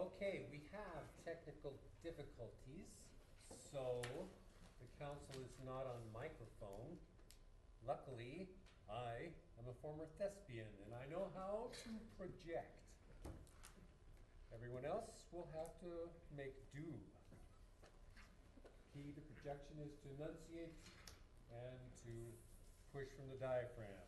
Okay, we have technical difficulties, so the council is not on microphone. Luckily, I am a former thespian and I know how to project. Everyone else will have to make do. Key to projection is to enunciate and to push from the diaphragm.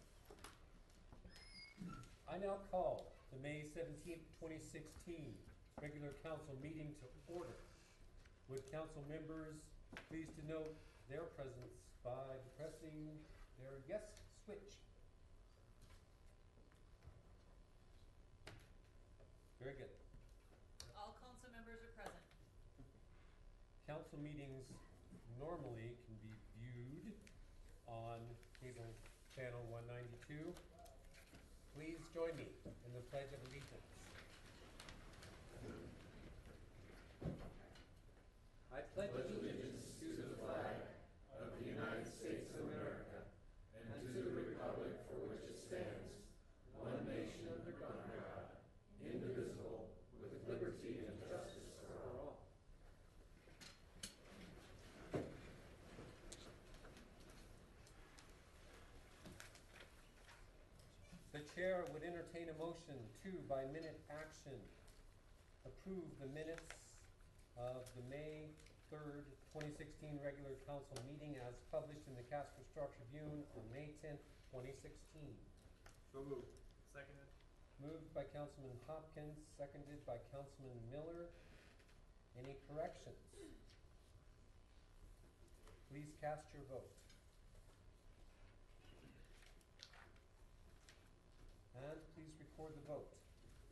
I now call the May 17th, 2016 regular council meeting to order. Would council members please denote their presence by pressing their yes switch? Very good. All council members are present. Council meetings normally can be viewed on cable channel 192. Please join me in the Pledge of Allegiance. I pledge allegiance to the flag of the United States of America and to the republic for which it stands, one nation under God, indivisible, with liberty and justice for all. The chair would entertain a motion to, by minute action, approve the minutes of the May 3rd, 2016 regular council meeting as published in the Casper Star Tribune on May 10th, 2016. So moved. Seconded. Moved by Councilman Hopkins, seconded by Councilman Miller. Any corrections? Please cast your vote. And please record the vote.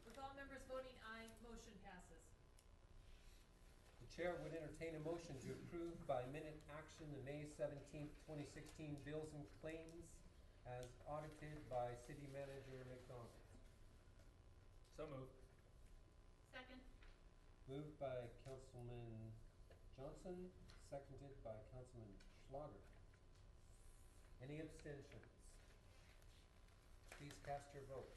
With all members voting aye, motion passes. The chair would entertain a motion to approve by minute action the May 17th, 2016 bills and claims as audited by City Manager McDonald. So moved. Second. Moved by Councilman Johnson, seconded by Councilman Schlager. Any abstentions? Please cast your vote.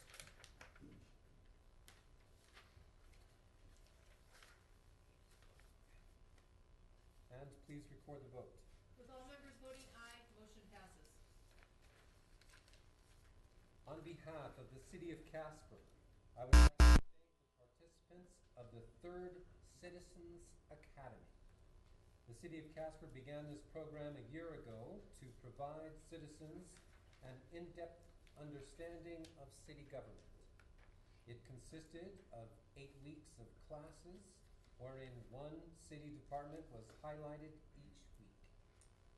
And please record the vote. With all members voting aye, motion passes. On behalf of the City of Casper, I would like to thank the participants of the Third Citizens Academy. The City of Casper began this program a year ago to provide citizens an in-depth understanding of city government. It consisted of 8 weeks of classes wherein one city department was highlighted each week.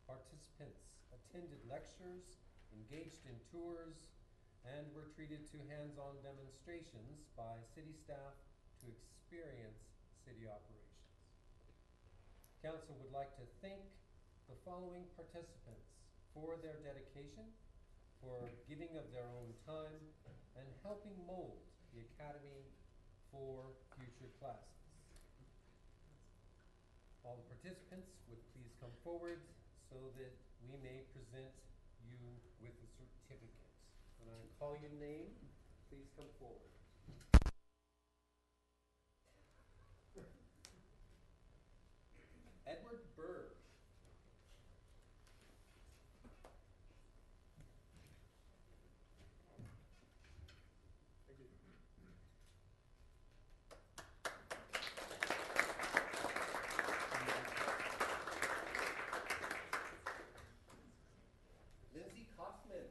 Participants attended lectures, engaged in tours, and were treated to hands-on demonstrations by city staff to experience city operations. Council would like to thank the following participants for their dedication, for giving of their own time, and helping mold the Academy for future classes. All the participants would please come forward so that we may present you with the certificates. When I call your name, please come forward. Edward Berg. Thank you. Lindsay Kaufman.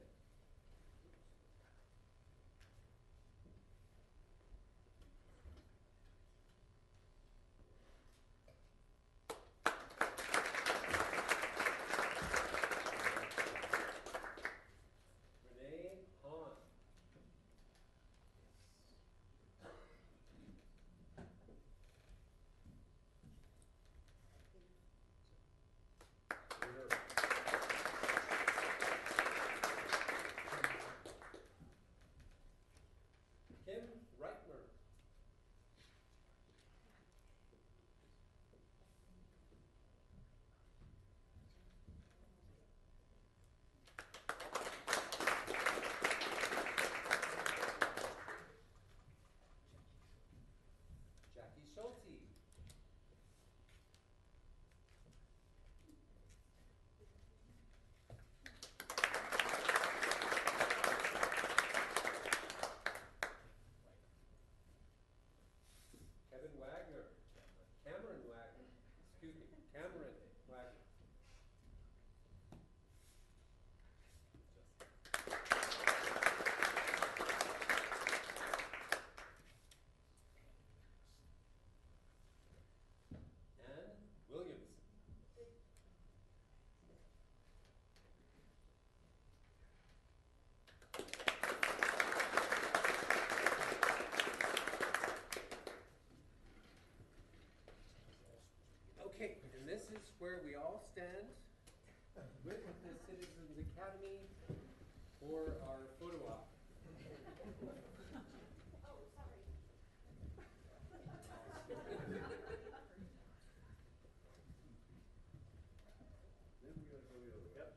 Academy or our photo op. Oh, sorry. Then we gotta go the other way. Yep.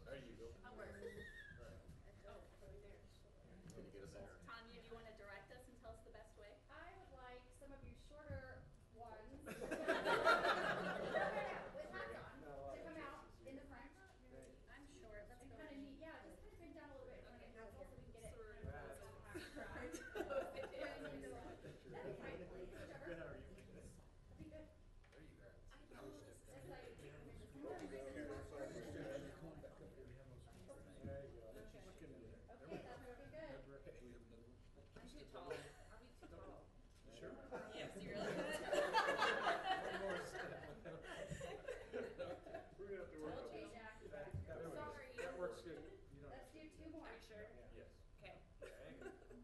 There you go. I'll work. Right. Oh, over there. Let me get us there. Tanya, do you want to direct us and tell us the best way? I would like some of you shorter ones. With hats on, to come out in the front. I'm short, let's go. Kind of neat, yeah, just kind of bend down a little bit in front of your girls so we can get it. That'd be fine, please, whichever. Good, how are you? That'd be good. There you go. That's like, There you go. Looking good. okay, that's looking good. I'm too tall. Are we too tall? Sure. Yes, you really One more step. We're gonna have to work on Okay, this. Jack. That works. Sorry. That works good. You don't Let's have do to. two more. Are you sure? Yes. Okay. Okay.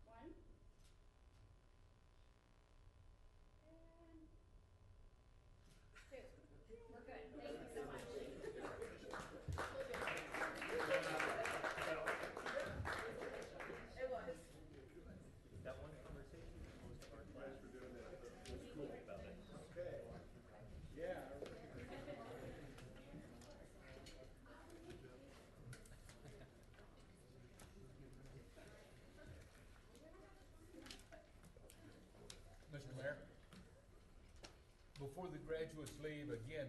One. And two. We're good. Thank you so much. It was. That one conversation was our class for doing that. It was cool about it. Okay. Yeah. Mr. Mayor, before the graduates leave, again,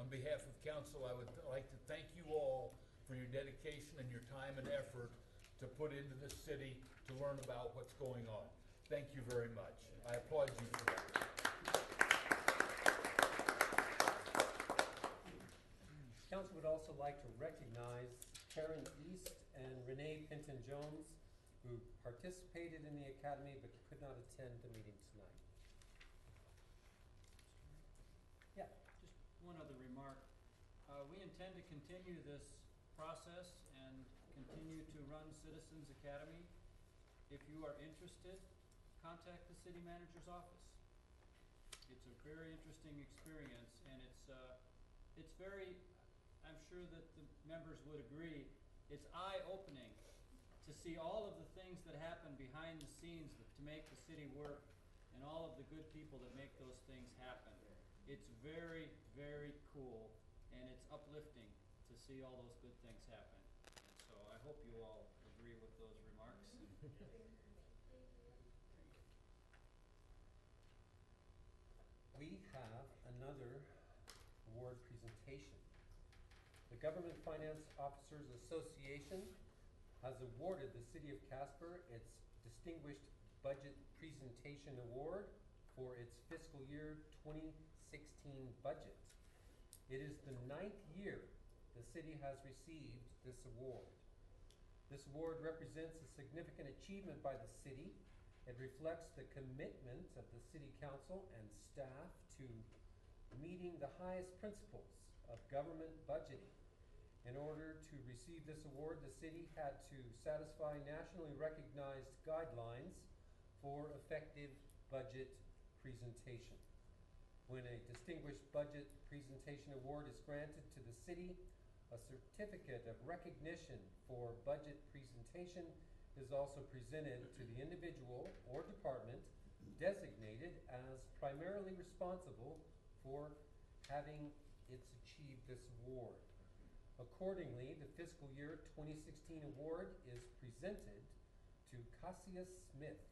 on behalf of council, I would like to thank you all for your dedication and your time and effort to put into this city to learn about what's going on. Thank you very much. I applaud you for that. Council would also like to recognize Karen East and Renee Pinton-Jones, who participated in the academy but could not attend the meeting tonight. Yeah. Just one other remark. We intend to continue this process and continue to run Citizens Academy. If you are interested, contact the city manager's office. It's a very interesting experience, and it's very, I'm sure that the members would agree, it's eye-opening to see all of the things that happen behind the scenes to make the city work and all of the good people that make those things happen. It's very, very cool, and it's uplifting to see all those good things happen. And so I hope you all agree with those remarks. We have another award presentation. The Government Finance Officers Association has awarded the City of Casper its Distinguished Budget Presentation Award for its fiscal year 2016 budget. It is the 9th year the city has received this award. This award represents a significant achievement by the city. It reflects the commitment of the City Council and staff to meeting the highest principles of government budgeting. In order to receive this award, the city had to satisfy nationally recognized guidelines for effective budget presentation. When a Distinguished Budget Presentation Award is granted to the city, a certificate of recognition for budget presentation is also presented to the individual or department designated as primarily responsible for having its achieved this award. Accordingly, the fiscal year 2016 award is presented to Cassia Smith,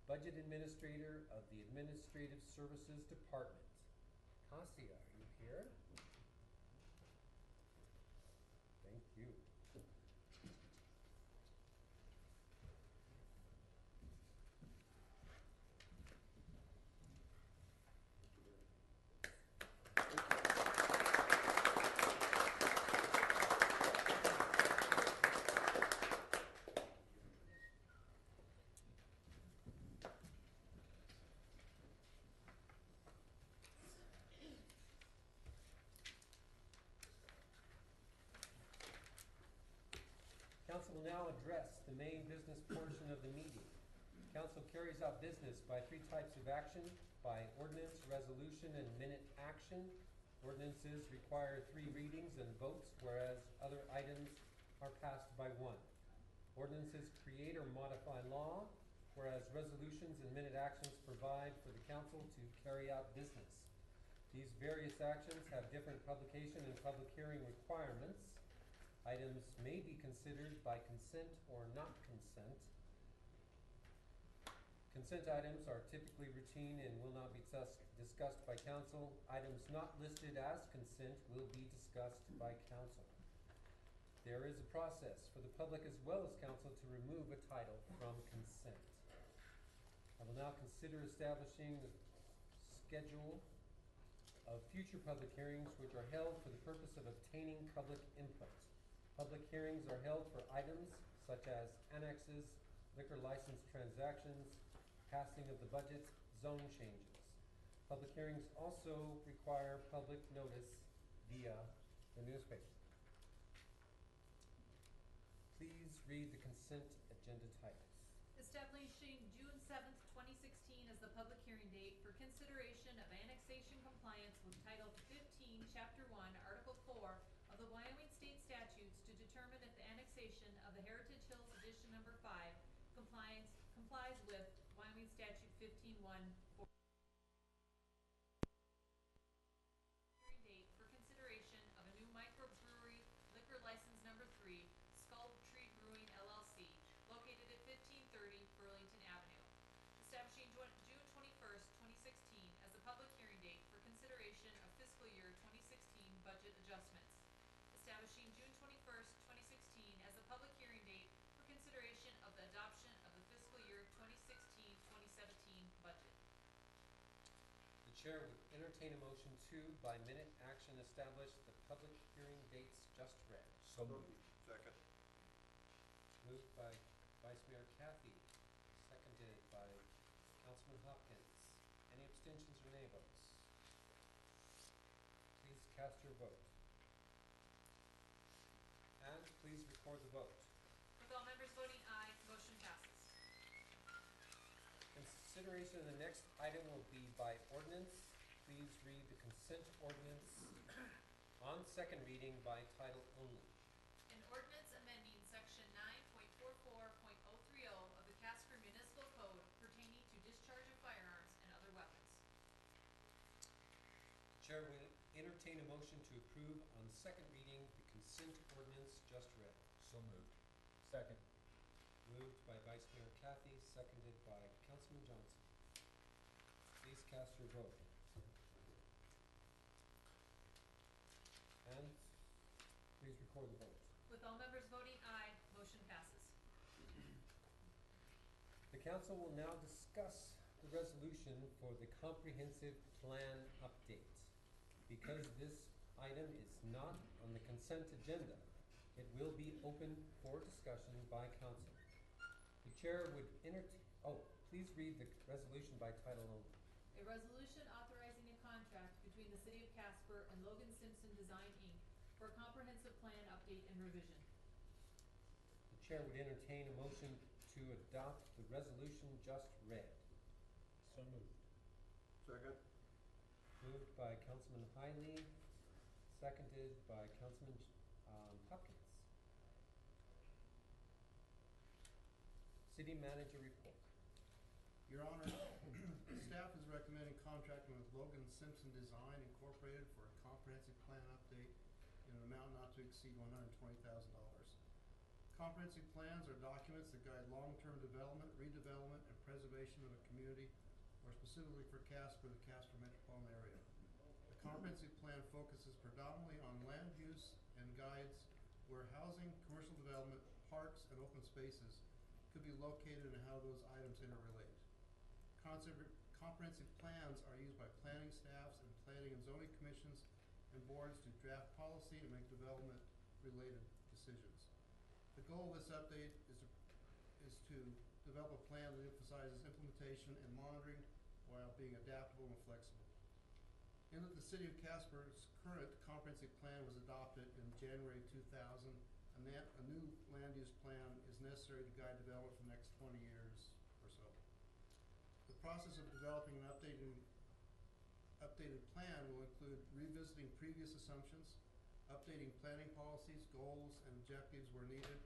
Budget Administrator of the Administrative Services Department. Cassia, are you here? Thank you. Council will now address the main business portion of the meeting. Council carries out business by 3 types of action: by ordinance, resolution, and minute action. Ordinances require 3 readings and votes, whereas other items are passed by one. Ordinances create or modify law, whereas resolutions and minute actions provide for the council to carry out business. These various actions have different publication and public hearing requirements. Items may be considered by consent or not consent. Consent items are typically routine and will not be discussed by council. Items not listed as consent will be discussed by council. There is a process for the public as well as council to remove a title from consent. I will now consider establishing the schedule of future public hearings which are held for the purpose of obtaining public input. Public hearings are held for items such as annexes, liquor license transactions, passing of the budget, zone changes. Public hearings also require public notice via the newspaper. Please read the consent agenda titles. Establishing June 7th, 2016 as the public hearing date for consideration of annexation compliance with Title 15, Chapter 1, Article 4 of the Wyoming State Statutes to determine if the annexation of the Heritage Hills Edition Number 5 complies with Wyoming Statute 15-1. Hearing date for consideration of a new microbrewery liquor license number 3, Skull Tree Brewing LLC, located at 1530 Burlington Avenue. Establishing June 21st, 2016 as the public hearing date for consideration of fiscal year 2016 budget adjustments. Establishing June 21st, 2016 as the public hearing date for consideration of the adoption of the fiscal year 2016-2017 budget. The chair would entertain a motion to, by minute action, establish the public hearing dates just read. So moved. Second. Moved by Vice Mayor Kathy, seconded by Councilman Hopkins. Any abstentions or nay votes? Please cast your vote. And please record the vote. With all members voting aye, motion passes. Consideration of the next item will be by ordinance. Please read the consent ordinance on second reading by title only. An ordinance amending section 9.44.030 of the Casper Municipal Code pertaining to discharge of firearms and other weapons. The chair will entertain a motion to approve on second reading the consent ordinance just read. So moved. Second. Moved by Vice Mayor Kathy, seconded by Councilman Johnson. Please cast your vote. And please record the vote. With all members voting aye, motion passes. The council will now discuss the resolution for the comprehensive plan update. Because this item is not on the consent agenda, it will be open for discussion by council. The chair would please read the resolution by title only. A resolution authorizing a contract between the City of Casper and Logan Simpson Design, Inc. for a comprehensive plan update and revision. The chair would entertain a motion to adopt the resolution just read. So moved. Second. Moved by Councilman Hiley, seconded by Councilman Hopkins. City Manager report. Your Honor, staff is recommending contracting with Logan Simpson Design Incorporated for a comprehensive plan update in an amount not to exceed $120,000. Comprehensive plans are documents that guide long-term development, redevelopment, and preservation of a community, or specifically for Casper, the Casper metropolitan area. The comprehensive plan focuses predominantly on land use and guides where housing, commercial development, parks, and open spaces could be located and how those items interrelate. Comprehensive plans are used by planning staffs and planning and zoning commissions and boards to draft policy and make development-related decisions. The goal of this update is to develop a plan that emphasizes implementation and monitoring while being adaptable and flexible. In that the City of Casper's current comprehensive plan was adopted in January 2000, and that a new land use plan is necessary to guide development for the next 20 years or so. The process of developing and updated plan will include revisiting previous assumptions, updating planning policies, goals, and objectives where needed,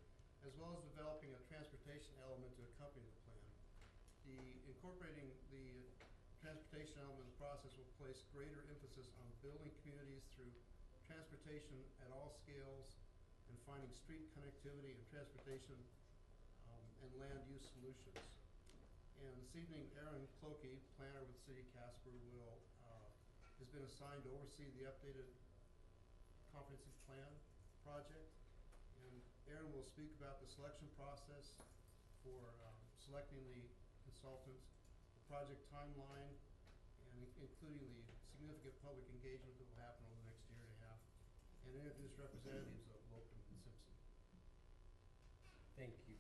as well as developing a transportation element to accompany the plan. Incorporating the transportation element of the process will place greater emphasis on building communities through transportation at all scales and finding street connectivity and transportation and land use solutions. And this evening, Aaron Clokey, planner with City of Casper, has been assigned to oversee the updated comprehensive plan project. And Aaron will speak about the selection process for selecting the consultants, the project timeline, and including the significant public engagement that will happen over the next year and a half, and introduce representatives of Locum and Simpson. Thank you.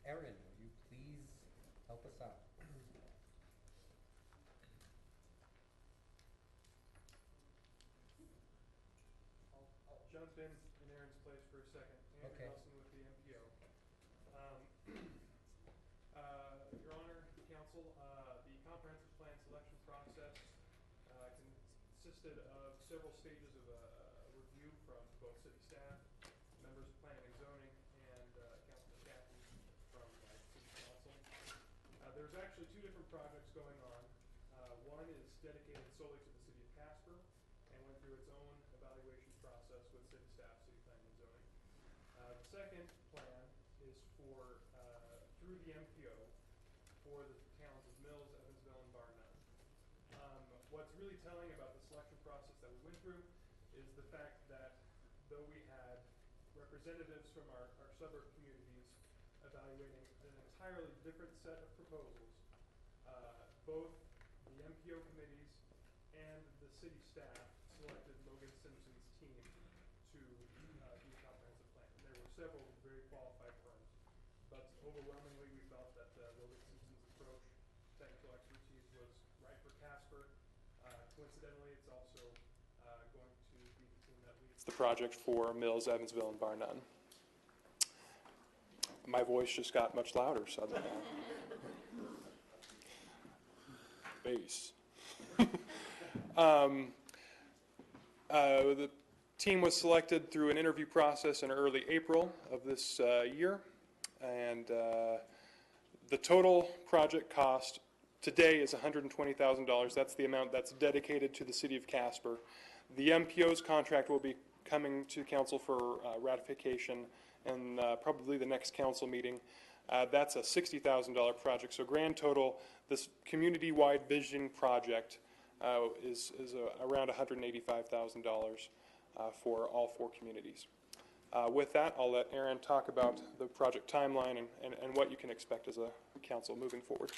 Erin, will you please help us out? I'll jump in Aaron's place for a second. Andrew Okay. Nelson with the MPO. Your Honor, Council, the comprehensive plan selection process consisted of several stages of review from both city staff, members of planning and zoning, and Councilman Cathy from City Council. There's actually two different projects going on. One is dedicated solely to the City of Casper and went through its own evaluation process with city staff, city planning and zoning. The second plan is for through the MPO for the towns of Mills, Evansville, and Bar None. What's really telling about the selection process that we went through is the fact that though we had representatives from our suburb communities evaluating an entirely different set of proposals, both the MPO committees and the city staff selected Logan Simpson's team to do the comprehensive plan. And there were several very qualified firms, but overwhelmingly we felt that Logan Simpson's approach, technical expertise, was right for Casper. Coincidentally, it's also going to be the team that leads the project for Mills, Evansville, and Bar None. My voice just got much louder suddenly. Bass. The team was selected through an interview process in early April of this year, and the total project cost today is $120,000. That's the amount that's dedicated to the City of Casper. The MPO's contract will be coming to council for ratification in probably the next council meeting. That's a $60,000 project. So grand total, this community-wide vision project is around $185,000 for all four communities. With that, I'll let Aaron talk about the project timeline and what you can expect as a council moving forward.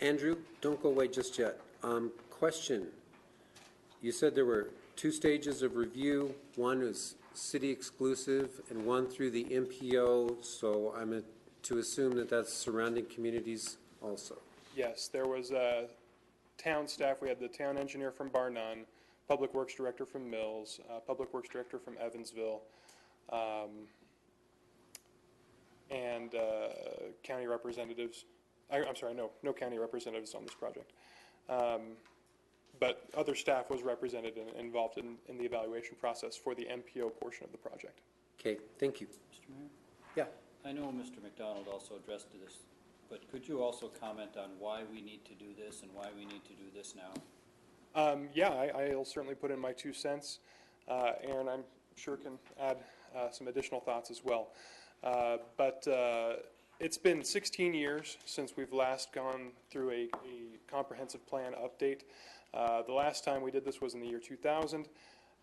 Andrew, don't go away just yet. Question. You said there were two stages of review. One is city exclusive and one through the MPO, so I'm to assume that that's surrounding communities also. Yes, there was town staff. We had the town engineer from Bar None, public works director from Mills, public works director from Evansville, and county representatives. I'm sorry, no county representatives on this project. But other staff was represented and involved in the evaluation process for the MPO portion of the project. Okay, thank you. Mr. Mayor? Yeah. I know Mr. McDonald also addressed this, but could you also comment on why we need to do this and why we need to do this now? Yeah, I'll certainly put in my 2 cents. Aaron, I'm sure, can add some additional thoughts as well. But it's been 16 years since we've last gone through a comprehensive plan update. The last time we did this was in the year 2000,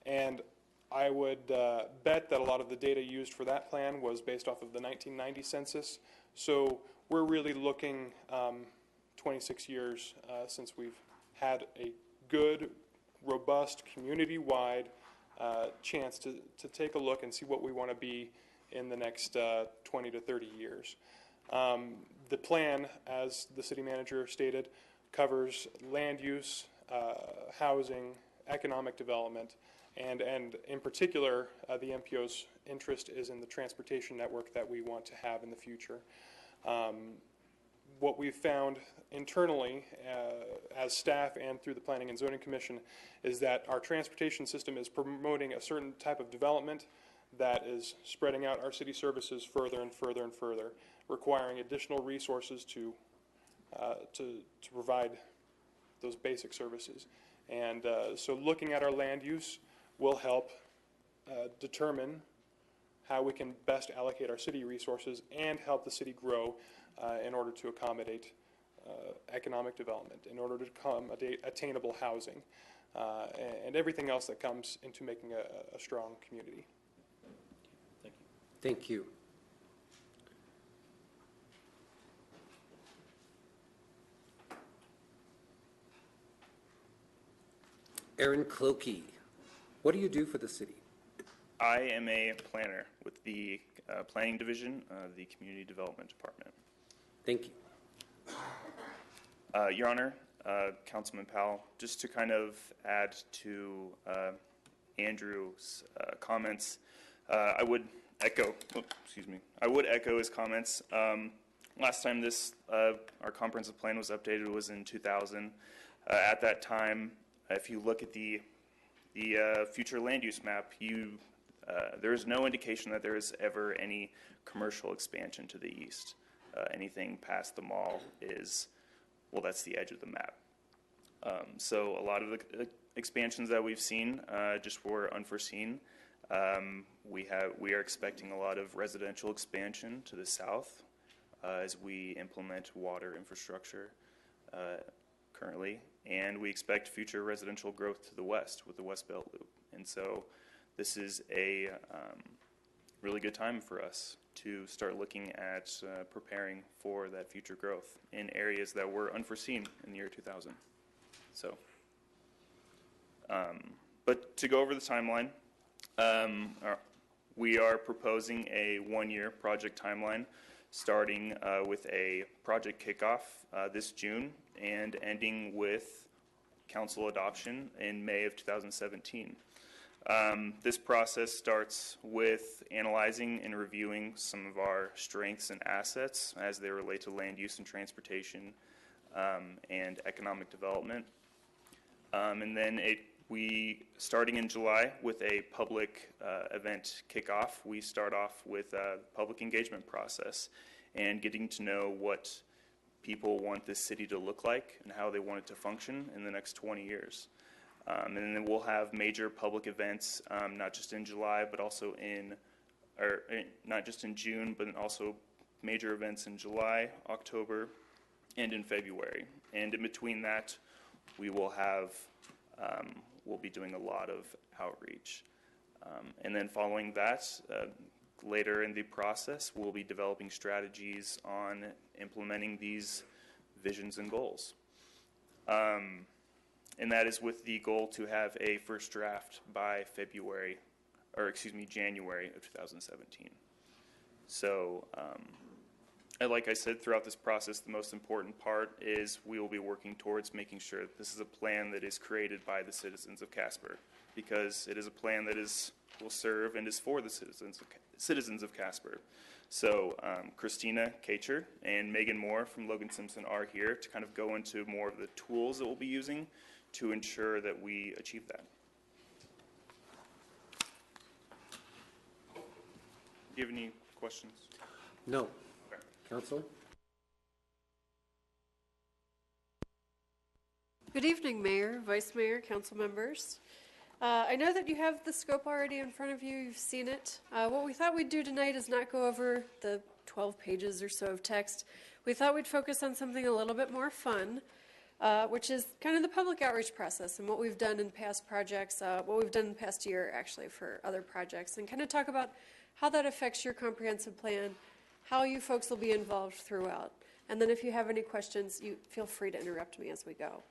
and I would bet that a lot of the data used for that plan was based off of the 1990 census. So we're really looking 26 years since we've had a good, robust, community-wide chance to take a look and see what we want to be in the next 20 to 30 years. The plan, as the city manager stated, covers land use, housing, economic development, and in particular, the MPO's interest is in the transportation network that we want to have in the future. what we've found internally as staff and through the Planning and Zoning Commission is that our transportation system is promoting a certain type of development that is spreading out our city services further and further and further, requiring additional resources to provide those basic services. And so looking at our land use will help determine how we can best allocate our city resources and help the city grow in order to accommodate economic development, in order to accommodate attainable housing, and everything else that comes into making a strong community. Thank you. Thank you. Aaron Clokey, what do you do for the city? I am a planner with the Planning Division of the Community Development Department. Thank you. Your Honor, Councilman Powell, just to kind of add to Andrew's comments, I would echo his comments. Last time our comprehensive plan was updated was in 2000. At that time, if you look at the future land use map, there is no indication that there is ever any commercial expansion to the east. Anything past the mall is, well, that's the edge of the map. So a lot of the expansions that we've seen just were unforeseen. We are expecting a lot of residential expansion to the south as we implement water infrastructure currently, and we expect future residential growth to the west with the West Belt Loop. And so this is a really good time for us to start looking at preparing for that future growth in areas that were unforeseen in the year 2000. So, but to go over the timeline, we are proposing a one-year project timeline, starting with a project kickoff this June and ending with council adoption in May of 2017. This process starts with analyzing and reviewing some of our strengths and assets as they relate to land use and transportation and economic development. And then we, starting in July with a public event kickoff, we start off with a public engagement process and getting to know what people want this city to look like and how they want it to function in the next 20 years. And then we'll have major public events, not just in July, but also not just in June, but also major events in July, October, and in February. And in between that, we will have, we'll be doing a lot of outreach. And then following that, later in the process, we'll be developing strategies on implementing these visions and goals. And that is with the goal to have a first draft by January of 2017. So, and like I said, throughout this process, the most important part is we will be working towards making sure that this is a plan that is created by the citizens of Casper, because it is a plan that will serve and is for the citizens of Casper. So Christina Kacher and Megan Moore from Logan Simpson are here to kind of go into more of the tools that we'll be using to ensure that we achieve that. Do you have any questions? No. Okay. Council? Good evening, Mayor, Vice Mayor, council members. I know that you have the scope already in front of you. You've seen it. What we thought we'd do tonight is not go over the 12 pages or so of text. We thought we'd focus on something a little bit more fun, which is kind of the public outreach process and what we've done in past projects, what we've done in the past year actually for other projects, and kind of talk about how that affects your comprehensive plan, how you folks will be involved throughout. And then if you have any questions, you feel free to interrupt me as we go.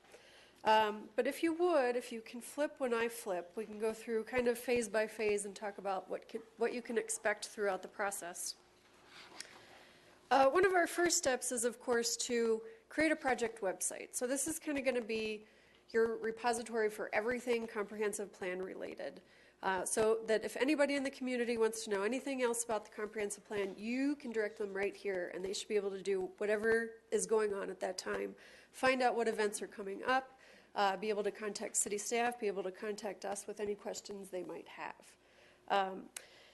But if you can flip when I flip, we can go through kind of phase by phase and talk about what you can expect throughout the process. One of our first steps is, of course, to create a project website. So this is kind of going to be your repository for everything comprehensive plan related. So that if anybody in the community wants to know anything else about the comprehensive plan, you can direct them right here, and they should be able to do whatever is going on at that time, find out what events are coming up, be able to contact city staff, be able to contact us with any questions they might have.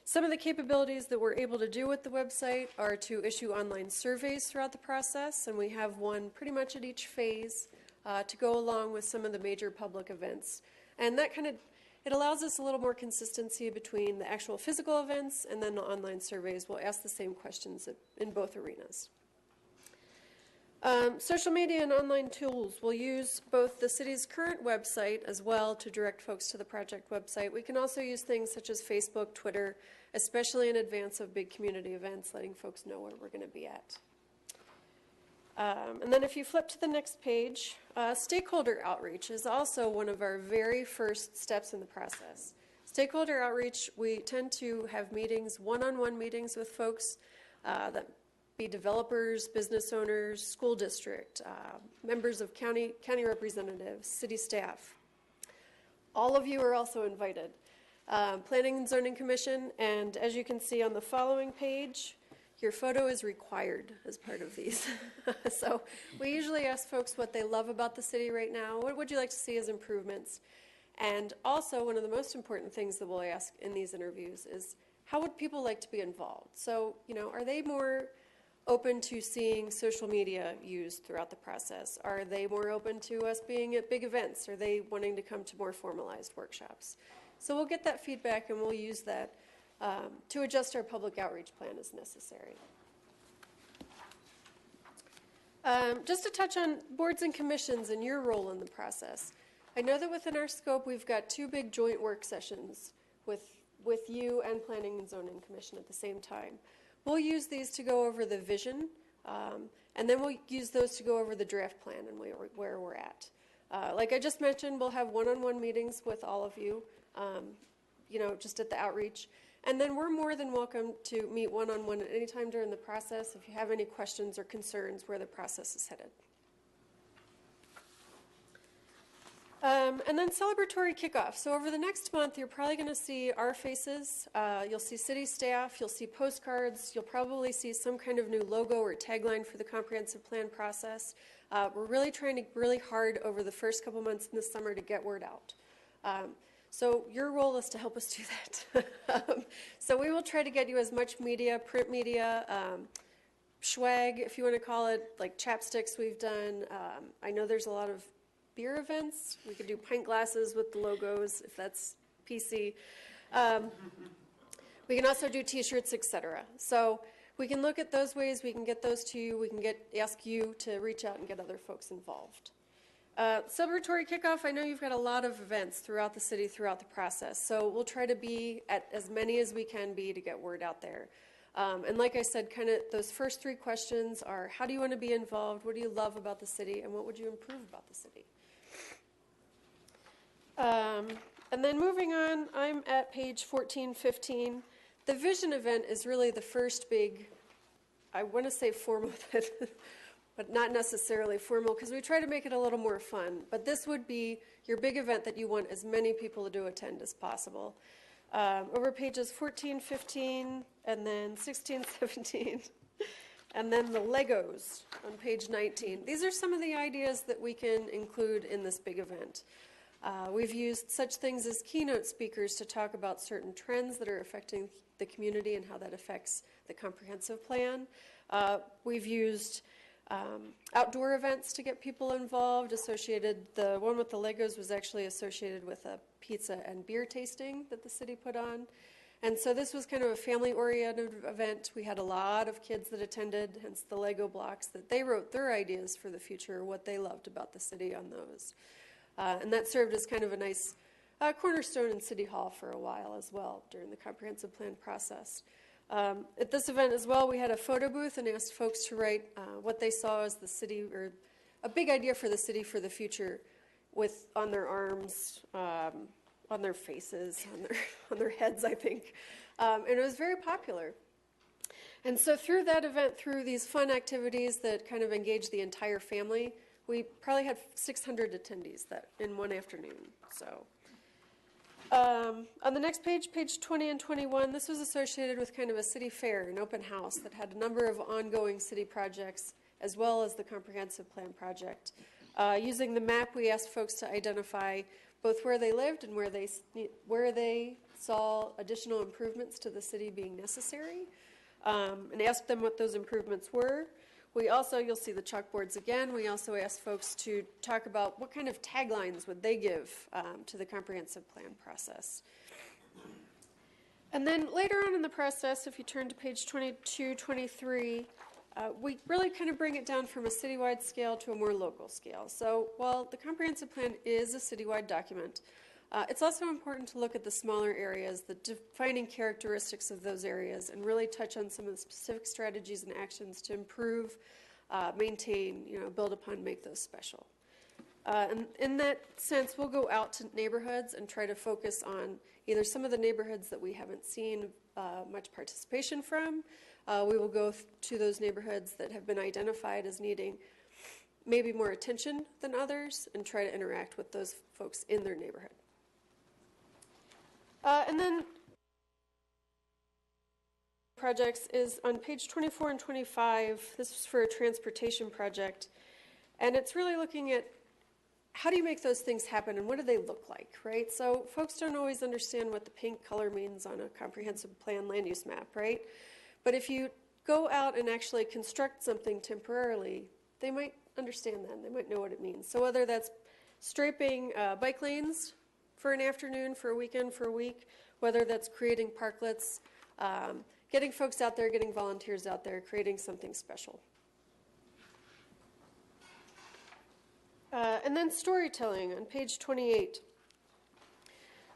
Some of the capabilities that we're able to do with the website are to issue online surveys throughout the process, and we have one pretty much at each phase to go along with some of the major public events. And that it allows us a little more consistency between the actual physical events and then the online surveys. We'll ask the same questions in both arenas. Social media and online tools. We'll use both the city's current website as well to direct folks to the project website. We can also use things such as Facebook, Twitter, especially in advance of big community events, letting folks know where we're going to be at. And then if you flip to the next page, stakeholder outreach is also one of our very first steps in the process. Stakeholder outreach, we tend to have meetings, one-on-one meetings with folks that be developers, business owners, school district, members of county representatives, city staff. All of you are also invited. Planning and Zoning Commission, and as you can see on the following page, your photo is required as part of these. So we usually ask folks what they love about the city right now. What would you like to see as improvements? And also, one of the most important things that we'll ask in these interviews is, how would people like to be involved? So, are they more open to seeing social media used throughout the process? Are they more open to us being at big events? Are they wanting to come to more formalized workshops? So we'll get that feedback and we'll use that to adjust our public outreach plan as necessary. Just to touch on boards and commissions and your role in the process. I know that within our scope we've got 2 big joint work sessions with you and Planning and Zoning Commission at the same time. We'll use these to go over the vision, and then we'll use those to go over the draft plan and where we're at. Like I just mentioned, we'll have one-on-one meetings with all of you, just at the outreach. And then we're more than welcome to meet one-on-one at any time during the process if you have any questions or concerns where the process is headed. And then celebratory kickoff. So over the next month, you're probably going to see our faces. You'll see city staff. You'll see postcards. You'll probably see some kind of new logo or tagline for the comprehensive plan process. We're really trying really hard over the first couple months in the summer to get word out. So your role is to help us do that. So we will try to get you as much media, print media, swag, if you want to call it, like chapsticks we've done. I know there's a lot of beer events. We could do pint glasses with the logos if that's PC. We can also do t-shirts, etc. So we can look at those ways. We can get those to you. We can ask you to reach out and get other folks involved. Celebratory kickoff, I know you've got a lot of events throughout the city throughout the process, so we'll try to be at as many as we can be to get word out there. And like I said, kind of those first 3 questions are, how do you want to be involved, what do you love about the city, and what would you improve about the city? And then moving on, I'm at page 1415. The vision event is really the first big, I want to say formal but not necessarily formal, because we try to make it a little more fun. But this would be your big event that you want as many people to attend as possible. Over pages 14, 15, and then 16, 17, and then the Legos on page 19. These are some of the ideas that we can include in this big event. We've used such things as keynote speakers to talk about certain trends that are affecting the community and how that affects the comprehensive plan. We've used outdoor events to get people involved. The one with the Legos was actually associated with a pizza and beer tasting that the city put on. And so this was kind of a family-oriented event. We had a lot of kids that attended, hence the Lego blocks, that they wrote their ideas for the future, what they loved about the city on those. And that served as kind of a nice cornerstone in City Hall for a while as well during the comprehensive plan process. At this event as well, we had a photo booth and asked folks to write what they saw as the city, or a big idea for the city for the future, on their arms, on their faces, on their heads, I think. And it was very popular. And so through that event, through these fun activities that kind of engaged the entire family, we probably had 600 attendees in one afternoon. So On the next page, page 20 and 21, this was associated with kind of a city fair, an open house that had a number of ongoing city projects as well as the comprehensive plan project. Using the map, we asked folks to identify both where they lived and where they saw additional improvements to the city being necessary, and asked them what those improvements were. We also, you'll see the chalkboards again, we also asked folks to talk about what kind of taglines would they give to the comprehensive plan process. And then later on in the process, if you turn to page 22, 23, we really kind of bring it down from a citywide scale to a more local scale. So while the comprehensive plan is a citywide document, it's also important to look at the smaller areas, the defining characteristics of those areas, and really touch on some of the specific strategies and actions to improve, maintain, build upon, make those special. And in that sense, we'll go out to neighborhoods and try to focus on either some of the neighborhoods that we haven't seen much participation from. We will go to those neighborhoods that have been identified as needing maybe more attention than others and try to interact with those folks in their neighborhood. And then projects is on page 24 and 25. This is for a transportation project. And it's really looking at how do you make those things happen and what do they look like, right? So folks don't always understand what the pink color means on a comprehensive plan land use map, right? But if you go out and actually construct something temporarily, they might understand that. They might know what it means. So whether that's striping bike lanes for an afternoon, for a weekend, for a week, whether that's creating parklets, getting folks out there, getting volunteers out there, creating something special. And then storytelling on page 28.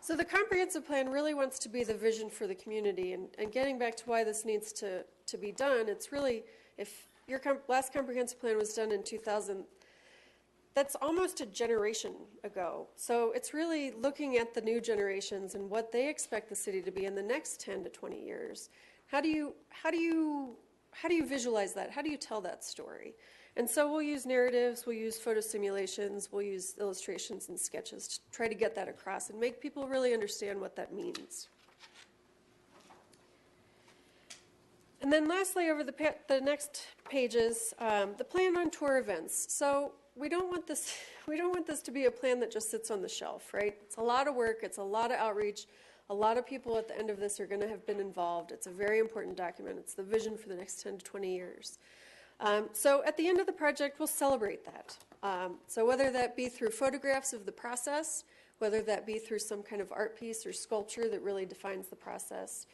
So the comprehensive plan really wants to be the vision for the community, and getting back to why this needs to be done, it's really, if your last comprehensive plan was done in 2000, that's almost a generation ago. So it's really looking at the new generations and what they expect the city to be in the next 10 to 20 years. How do you visualize that? How do you tell that story? And so we'll use narratives, we'll use photo simulations, we'll use illustrations and sketches to try to get that across and make people really understand what that means. And then lastly, over the next pages, the plan on tour events. So we don't want this to be a plan that just sits on the shelf, right? It's a lot of work, it's a lot of outreach. A lot of people at the end of this are going to have been involved. It's a very important document. It's the vision for the next 10 to 20 years. So at the end of the project, we'll celebrate that. So whether that be through photographs of the process, whether that be through some kind of art piece or sculpture that really defines the process,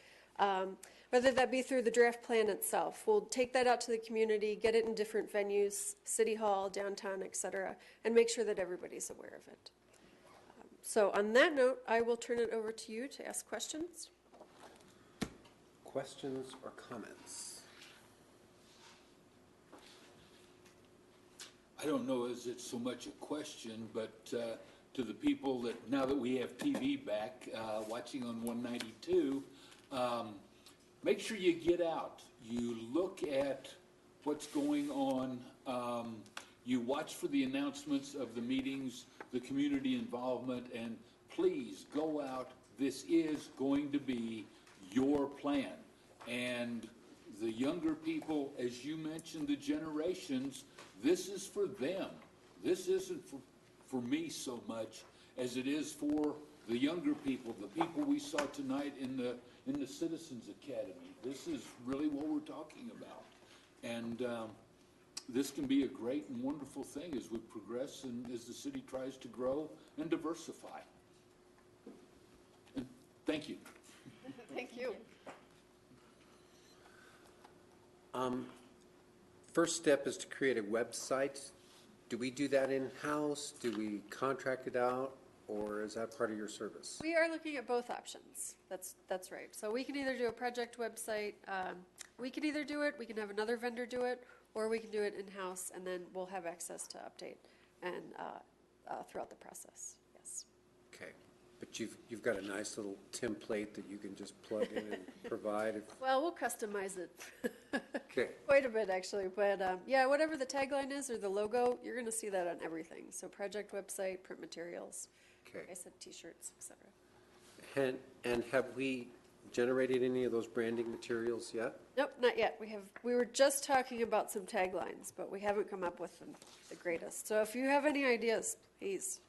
whether that be through the draft plan itself. We'll take that out to the community, get it in different venues, City Hall, downtown, etc., and make sure that everybody's aware of it. So on that note, I will turn it over to you to ask questions. Questions or comments? I don't know is it so much a question, but to the people that, now that we have TV back, watching on 192, make sure you get out. You look at what's going on. You watch for the announcements of the meetings, the community involvement, and please go out. This is going to be your plan. And the younger people, as you mentioned, the generations, this is for them. This isn't for me so much as it is for the younger people, the people we saw tonight in the Citizens Academy. This is really what we're talking about. And this can be a great and wonderful thing as we progress and as the city tries to grow and diversify. And thank you. Thank you. First step is to create a website. Do we do that in-house? Do we contract it out? Or is that part of your service? We are looking at both options. That's right. So we can either do a project website. We can either do it, we can have another vendor do it, or we can do it in-house, and then we'll have access to update and throughout the process. Yes. Okay. But you've got a nice little template that you can just plug in and provide. Well, we'll customize it Okay. quite a bit, actually. But yeah, whatever the tagline is or the logo, you're going to see that on everything. So project website, print materials, Okay. like I said, T-shirts, etc. And have we generated any of those branding materials yet? Nope, not yet. We were just talking about some taglines, but we haven't come up with the greatest. So if you have any ideas, please.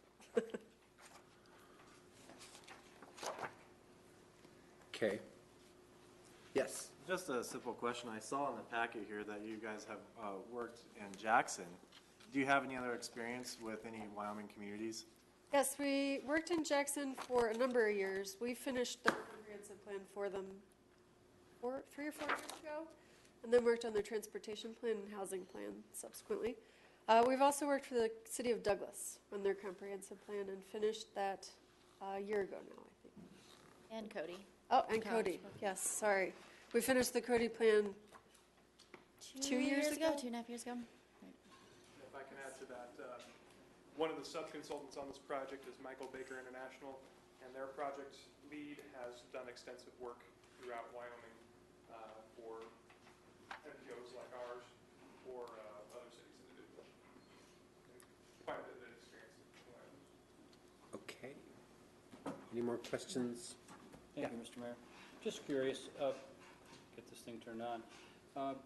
Okay. Yes. Just a simple question. I saw in the packet here that you guys have worked in Jackson. Do you have any other experience with any Wyoming communities? Yes, we worked in Jackson for a number of years. We finished the comprehensive plan for them 3 or 4 years ago, and then worked on their transportation plan and housing plan subsequently. We've also worked for the city of Douglas on their comprehensive plan and finished that a year ago now, I think. And Cody. Oh, and Cody, yes, sorry. We finished the Cody plan 2 years ago? 2.5 years ago. If I can add to that, one of the sub-consultants on this project is Michael Baker International, and their project lead has done extensive work throughout Wyoming for NPOs like ours or other cities that do quite a bit of experience in Wyoming. Okay. Any more questions? Thank you, Mr. Mayor. Just curious, get this thing turned on.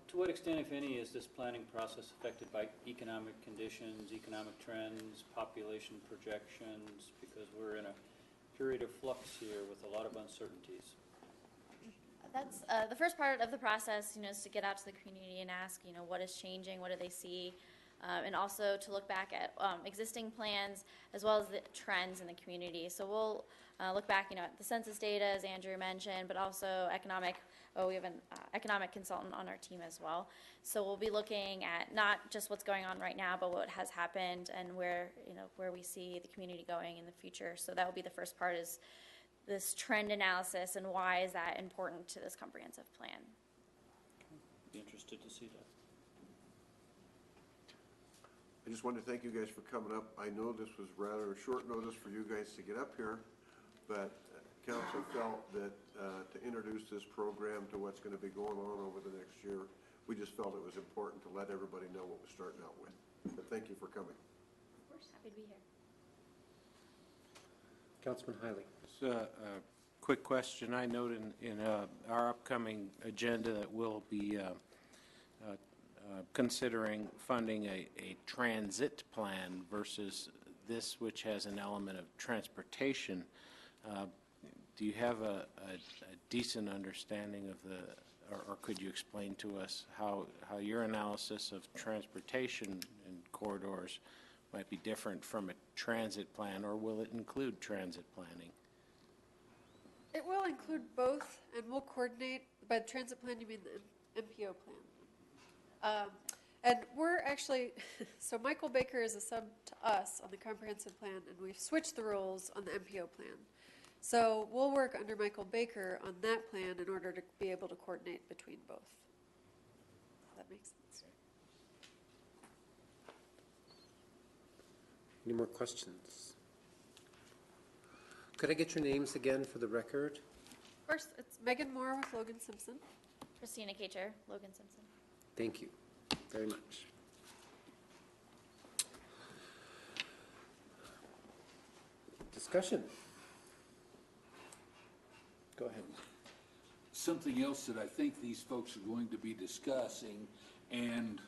To what extent, if any, is this planning process affected by economic conditions, economic trends, population projections? Because we're in a period of flux here with a lot of uncertainties. That's the first part of the process, is to get out to the community and ask, what is changing, what do they see, and also to look back at existing plans as well as the trends in the community. So we'll look back, at the census data, as Andrew mentioned, but also we have an economic consultant on our team as well. So we'll be looking at not just what's going on right now, but what has happened and where we see the community going in the future. So that will be the first part, is this trend analysis and why is that important to this comprehensive plan. Be interested to see that. I just wanted to thank you guys for coming up. I know this was rather short notice for you guys to get up here, but council felt that to introduce this program to what's going to be going on over the next year, we just felt it was important to let everybody know what we're starting out with. But thank you for coming. Of course, happy to be here. Councilman Hiley. A quick question. I note in our upcoming agenda that we'll be considering funding a transit plan versus this, which has an element of transportation. Do you have a decent understanding of or could you explain to us how your analysis of transportation and corridors might be different from a transit plan, or will it include transit planning? It will include both, and we'll coordinate. By the transit plan, you mean the MPO plan. And we're actually, so Michael Baker is a sub to us on the comprehensive plan, and we've switched the roles on the MPO plan. So we'll work under Michael Baker on that plan in order to be able to coordinate between both. Does that make sense? Any more questions? Could I get your names again for the record? First, it's Megan Moore with Logan Simpson. Christina Kacher, Logan Simpson. Thank you very much. Discussion. Go ahead. Something else that I think these folks are going to be discussing, and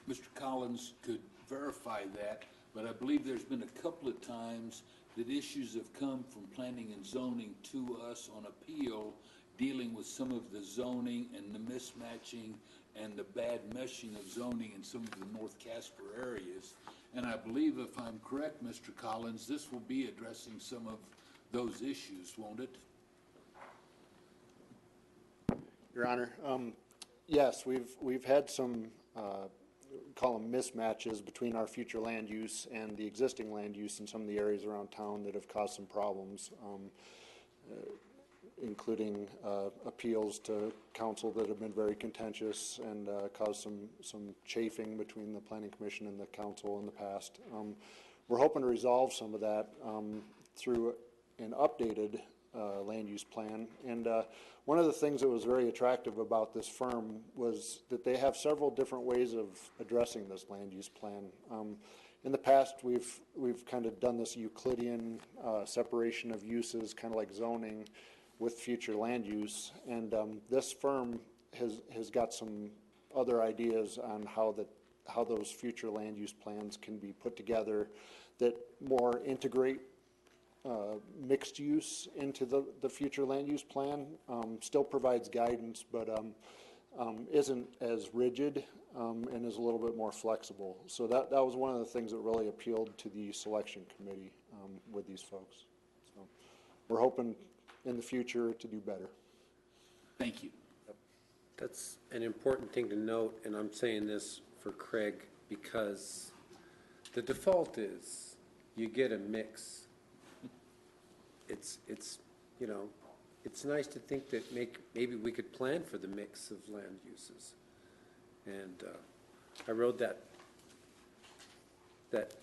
Mr. Collins could verify that, but I believe there's been a couple of times that issues have come from planning and zoning to us on appeal, dealing with some of the zoning and the mismatching and the bad meshing of zoning in some of the North Casper areas. And I believe, if I'm correct, Mr. Collins, this will be addressing some of those issues, won't it? Your Honor, yes, we've had some, call them mismatches between our future land use and the existing land use in some of the areas around town that have caused some problems, including appeals to council that have been very contentious and caused some chafing between the Planning Commission and the council in the past. We're hoping to resolve some of that through an updated land use plan. And one of the things that was very attractive about this firm was that they have several different ways of addressing this land use plan. in the past, we've kind of done this Euclidean separation of uses, kind of like zoning with future land use. And this firm has got some other ideas on how those future land use plans can be put together that more integrate mixed use into the future land use plan. Still provides guidance, but isn't as rigid and is a little bit more flexible. So that was one of the things that really appealed to the selection committee with these folks. So we're hoping in the future to do better. Thank you. That's an important thing to note, and I'm saying this for Craig because the default is you get a mix. It's you know, it's nice to think that maybe we could plan for the mix of land uses. And I wrote that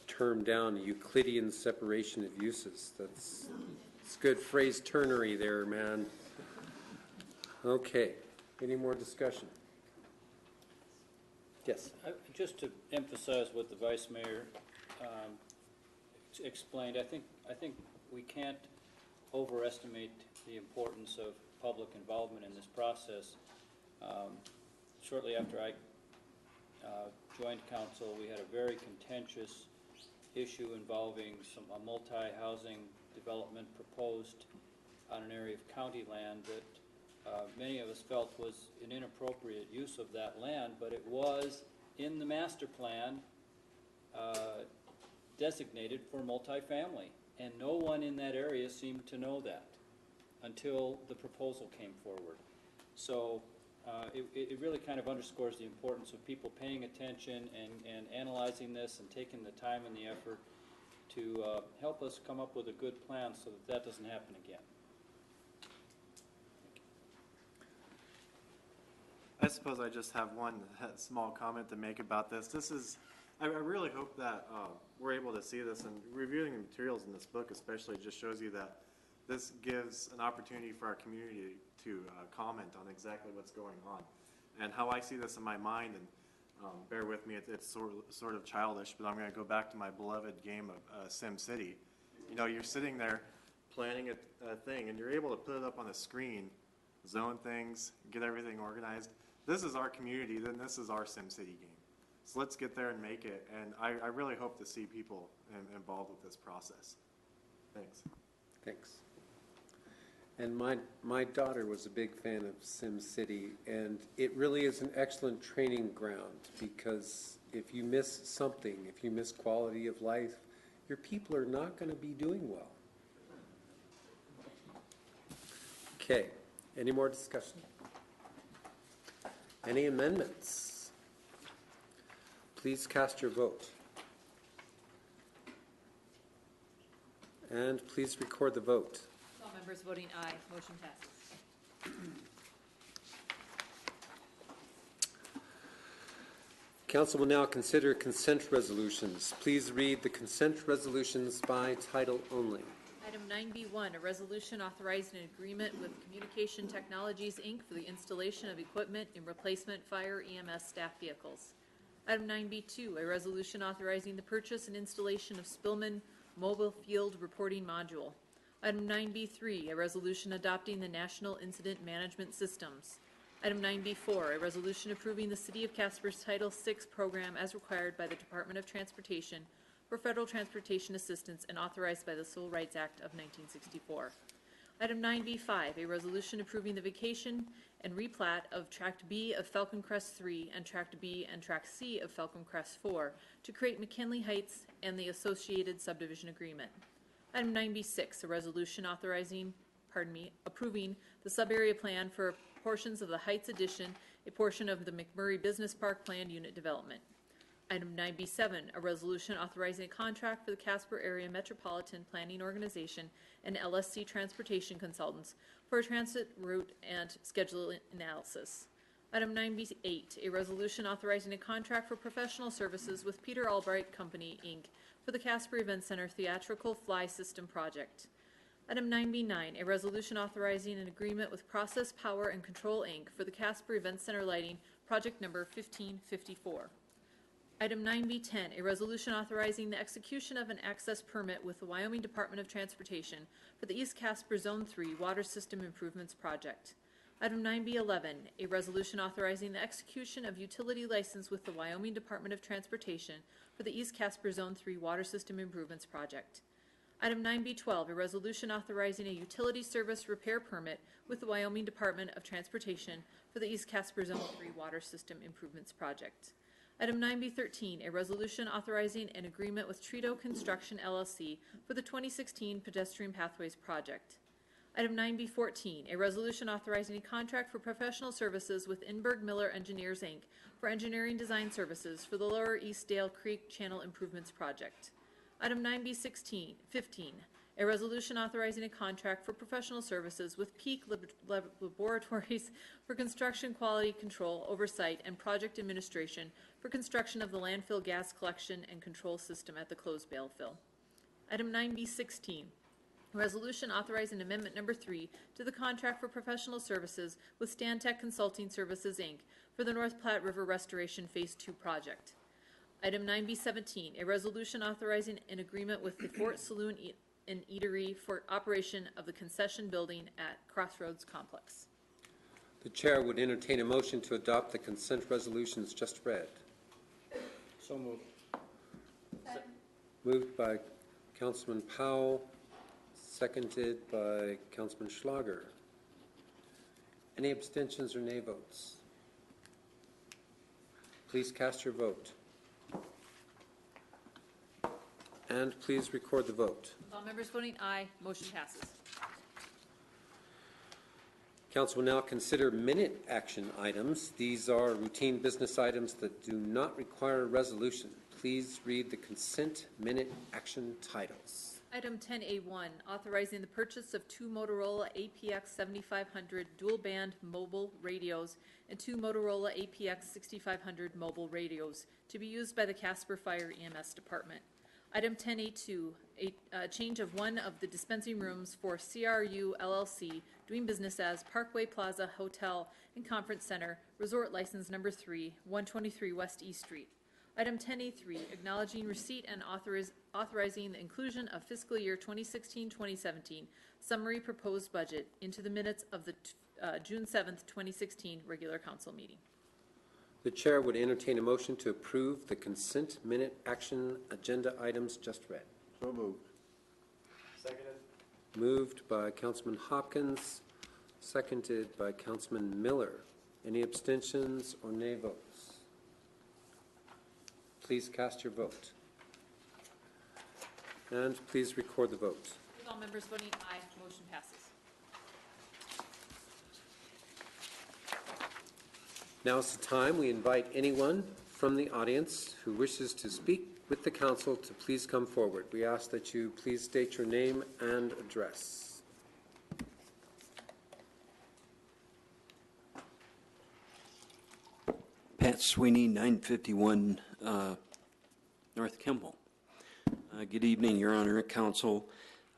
term down, Euclidean separation of uses. It's good phrase turnery there, man. Okay, any more discussion? Yes. Just to emphasize what the Vice Mayor explained, I think we can't overestimate the importance of public involvement in this process. Shortly after I joined council, we had a very contentious issue involving a multi-housing development proposed on an area of county land that many of us felt was an inappropriate use of that land, but it was in the master plan designated for multifamily, and no one in that area seemed to know that until the proposal came forward. So it really kind of underscores the importance of people paying attention and analyzing this and taking the time and the effort to help us come up with a good plan so that doesn't happen again. I suppose I just have one small comment to make about this. I really hope that we're able to see this, and reviewing the materials in this book especially just shows you that this gives an opportunity for our community to comment on exactly what's going on. And how I see this in my mind, and bear with me, it's sort of childish, but I'm going to go back to my beloved game of Sim City. You know, you're sitting there planning a thing, and you're able to put it up on a screen, zone things, get everything organized. This is our community, then this is our Sim City game. So let's get there and make it, and I really hope to see people involved with this process. Thanks. Thanks. And my daughter was a big fan of Sim City, and it really is an excellent training ground because if you miss something, if you miss quality of life, your people are not going to be doing well. Okay, any more discussion? Any amendments? Please cast your vote. And please record the vote. All members voting aye, motion passes. Council will now consider consent resolutions. Please read the consent resolutions by title only. Item 9B1, a resolution authorizing an agreement with Communication Technologies, Inc. for the installation of equipment in replacement fire EMS staff vehicles. Item 9B2, a resolution authorizing the purchase and installation of Spillman Mobile Field Reporting Module. Item 9B3, a resolution adopting the National Incident Management Systems. Item 9B4, a resolution approving the City of Casper's Title VI program as required by the Department of Transportation for federal transportation assistance and authorized by the Civil Rights Act of 1964. Item 9B5, a resolution approving the vacation and replat of Tract B of Falcon Crest 3 and Tract B and Tract C of Falcon Crest 4 to create McKinley Heights and the associated subdivision agreement. Item 9B6, a resolution approving the sub-area plan for portions of the Heights Addition, a portion of the McMurray Business Park planned unit development. Item 9B7, a resolution authorizing a contract for the Casper Area Metropolitan Planning Organization and LSC Transportation Consultants for a transit route and schedule analysis. Item 9B8, a resolution authorizing a contract for professional services with Peter Albright Company, Inc. for the Casper Event Center Theatrical Fly System Project. Item 9B9, a resolution authorizing an agreement with Process Power and Control, Inc. for the Casper Event Center Lighting Project Number 1554. Item 9B10, a resolution authorizing the execution of an access permit with the Wyoming Department of Transportation for the East Casper Zone 3 Water System Improvements Project. Item 9B11, a resolution authorizing the execution of utility license with the Wyoming Department of Transportation for the East Casper Zone 3 Water System Improvements Project. Item 9B12, a resolution authorizing a utility service repair permit with the Wyoming Department of Transportation for the East Casper Zone 3 Water System Improvements Project. Item 9B13, a resolution authorizing an agreement with Trito Construction LLC for the 2016 Pedestrian Pathways Project. Item 9B14, a resolution authorizing a contract for professional services with Inberg Miller Engineers, Inc. for engineering design services for the Lower East Dale Creek Channel Improvements Project. Item 9B15, a resolution authorizing a contract for professional services with Peak Laboratories for construction quality control, oversight, and project administration for construction of the landfill gas collection and control system at the closed bale fill. Item 9B16, resolution authorizing amendment number 3 to the contract for professional services with Stantec Consulting Services, Inc. for the North Platte River Restoration Phase 2 project. Item 9B17, a resolution authorizing an agreement with the Fort Saloon and Eatery for operation of the concession building at Crossroads Complex. The chair would entertain a motion to adopt the consent resolutions just read. So moved. Moved by Councilman Powell, seconded by Councilman Schlager. Any abstentions or nay votes? Please cast your vote. And please record the vote. With all members voting aye, motion passes. Council will now consider minute action items. These are routine business items that do not require a resolution. Please read the consent minute action titles. Item 10A1, authorizing the purchase of 2 Motorola APX 7500 dual-band mobile radios and 2 Motorola APX 6500 mobile radios to be used by the Casper Fire EMS Department. Item 10A2, a change of one of the dispensing rooms for CRU LLC, doing business as Parkway Plaza Hotel and Conference Center, Resort License Number 3, 123 West E Street. Item 10A3, acknowledging receipt and authorizing the inclusion of fiscal year 2016-2017 summary proposed budget into the minutes of the June 7th, 2016 regular council meeting. The chair would entertain a motion to approve the consent minute action agenda items just read. So moved. Seconded. Moved by Councilman Hopkins, seconded by Councilman Miller. Any abstentions or nay votes? Please cast your vote. And please record the vote. With all members voting aye, motion passes. Now is the time we invite anyone from the audience who wishes to speak with the council to please come forward. We ask that you please state your name and address. Pat Sweeney, 951 North Kimball. Good evening, Your Honor, Council.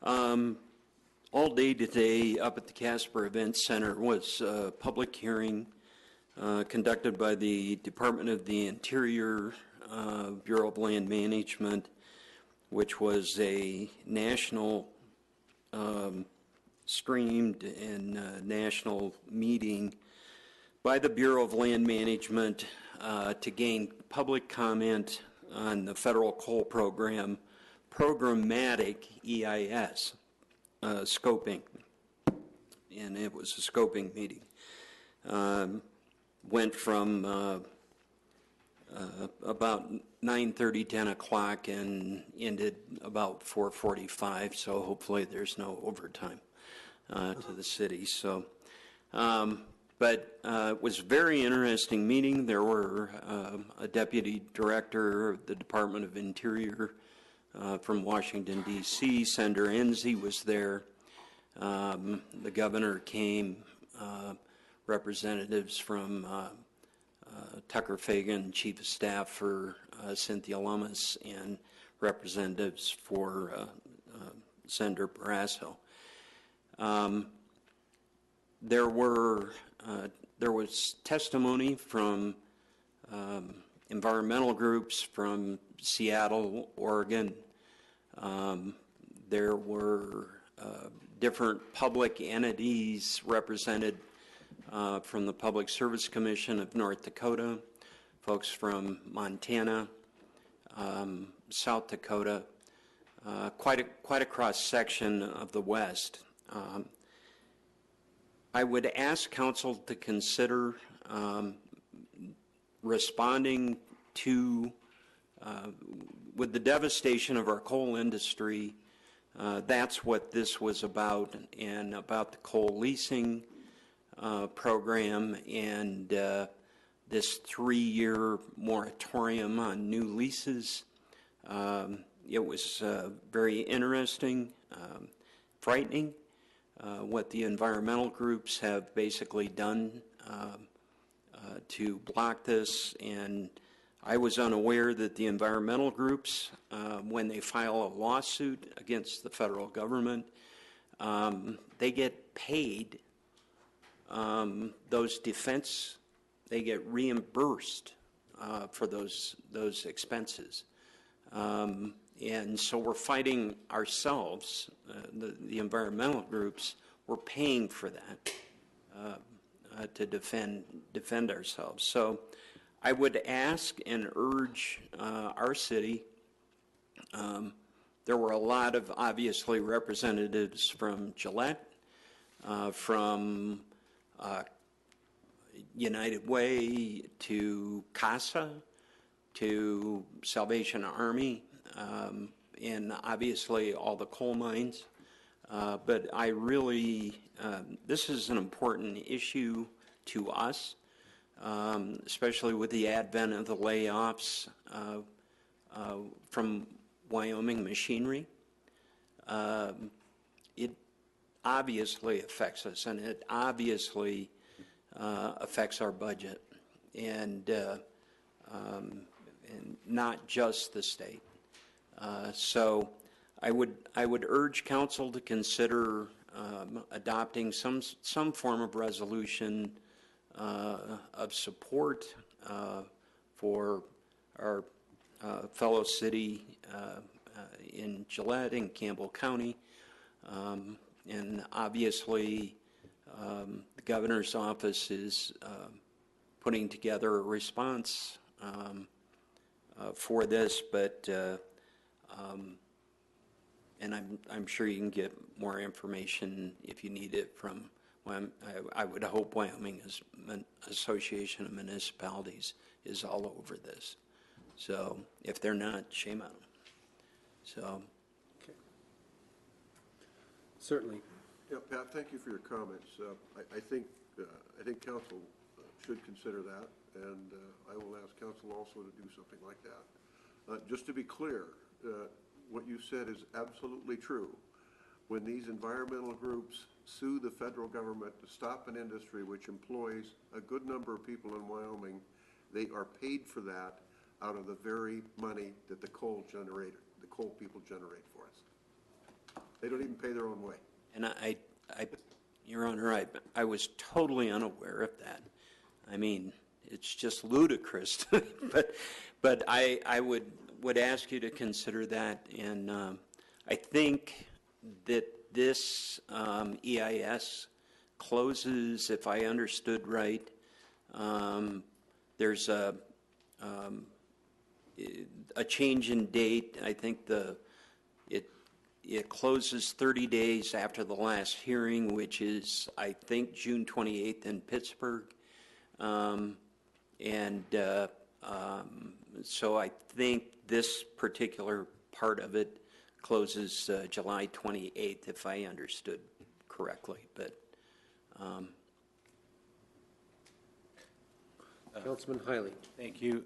All day today up at the Casper Event Center was a public hearing conducted by the Department of the Interior, Bureau of Land Management, which was a national streamed and national meeting by the Bureau of Land Management to gain public comment on the federal coal program, programmatic EIS scoping, and it was a scoping meeting. Went from about 9:30, 10 o'clock and ended about 4:45, so hopefully there's no overtime to the city. So, but it was a very interesting meeting. There were a deputy director of the Department of Interior from Washington, D.C., Senator Enzi was there. The governor came, representatives from Tucker Fagan, Chief of Staff for Cynthia Lummis, and representatives for Senator Barrasso. There was testimony from environmental groups from Seattle, Oregon. There were different public entities represented from the Public Service Commission of North Dakota, folks from Montana, South Dakota, quite a cross-section of the West. I would ask council to consider responding to, with the devastation of our coal industry, that's what this was about, and about the coal leasing program and this 3-year moratorium on new leases. It was very interesting, frightening, what the environmental groups have basically done to block this. And I was unaware that the environmental groups, when they file a lawsuit against the federal government, they get paid those defense, they get reimbursed for those expenses. And so we're fighting ourselves, the environmental groups, we're paying for that to defend ourselves. So I would ask and urge our city, there were a lot of obviously representatives from Gillette, from United Way to CASA, to Salvation Army, and obviously all the coal mines. But I really, this is an important issue to us, especially with the advent of the layoffs from Wyoming Machinery. It obviously affects us, and it obviously affects our budget, and not just the state. So I would urge council to consider adopting some form of resolution of support for our fellow city in Gillette and Campbell County, and obviously the governor's office is putting together a response for this, but and I'm sure you can get more information if you need it from, I would hope Wyoming Association of Municipalities is all over this. So if they're not, shame on them. So. Okay. Certainly. Yeah, Pat, thank you for your comments. I think council should consider that, and I will ask council also to do something like that. Just to be clear, what you said is absolutely true. When these environmental groups sue the federal government to stop an industry which employs a good number of people in Wyoming, they are paid for that out of the very money that the coal people generate for us. They don't even pay their own way. And Your Honor, I was totally unaware of that. I mean, it's just ludicrous. but I would ask you to consider that, and I think that this EIS closes, if I understood right. There's a change in date. I think it closes 30 days after the last hearing, which is, I think, June 28th in Pittsburgh. So I think this particular part of it closes July 28th, if I understood correctly. But Councilman Hiley. Thank you.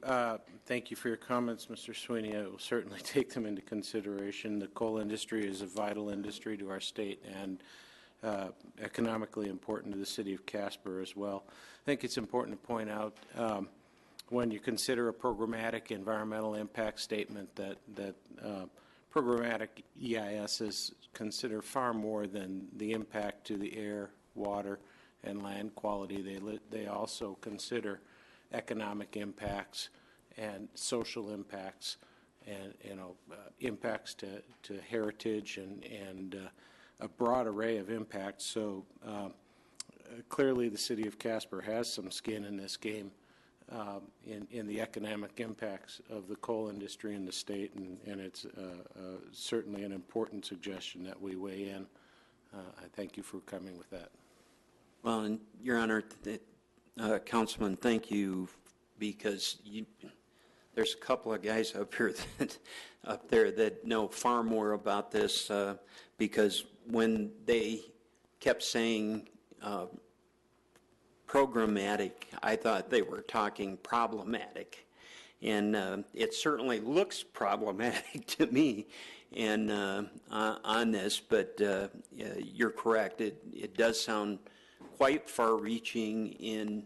Thank you for your comments, Mr. Sweeney. I will certainly take them into consideration. The coal industry is a vital industry to our state and economically important to the city of Casper as well. I think it's important to point out when you consider a programmatic environmental impact statement that programmatic EISs consider far more than the impact to the air, water, and land quality. They also consider economic impacts and social impacts, and impacts to heritage and a broad array of impacts. So clearly, the city of Casper has some skin in this game in the economic impacts of the coal industry in the state, and it's certainly an important suggestion that we weigh in. I thank you for coming with that. Well, and Your Honor, Councilman, thank you, because there's a couple of guys up here up there that know far more about this, because when they kept saying programmatic, I thought they were talking problematic, and it certainly looks problematic to me and on this, but you're correct. It does sound quite far-reaching in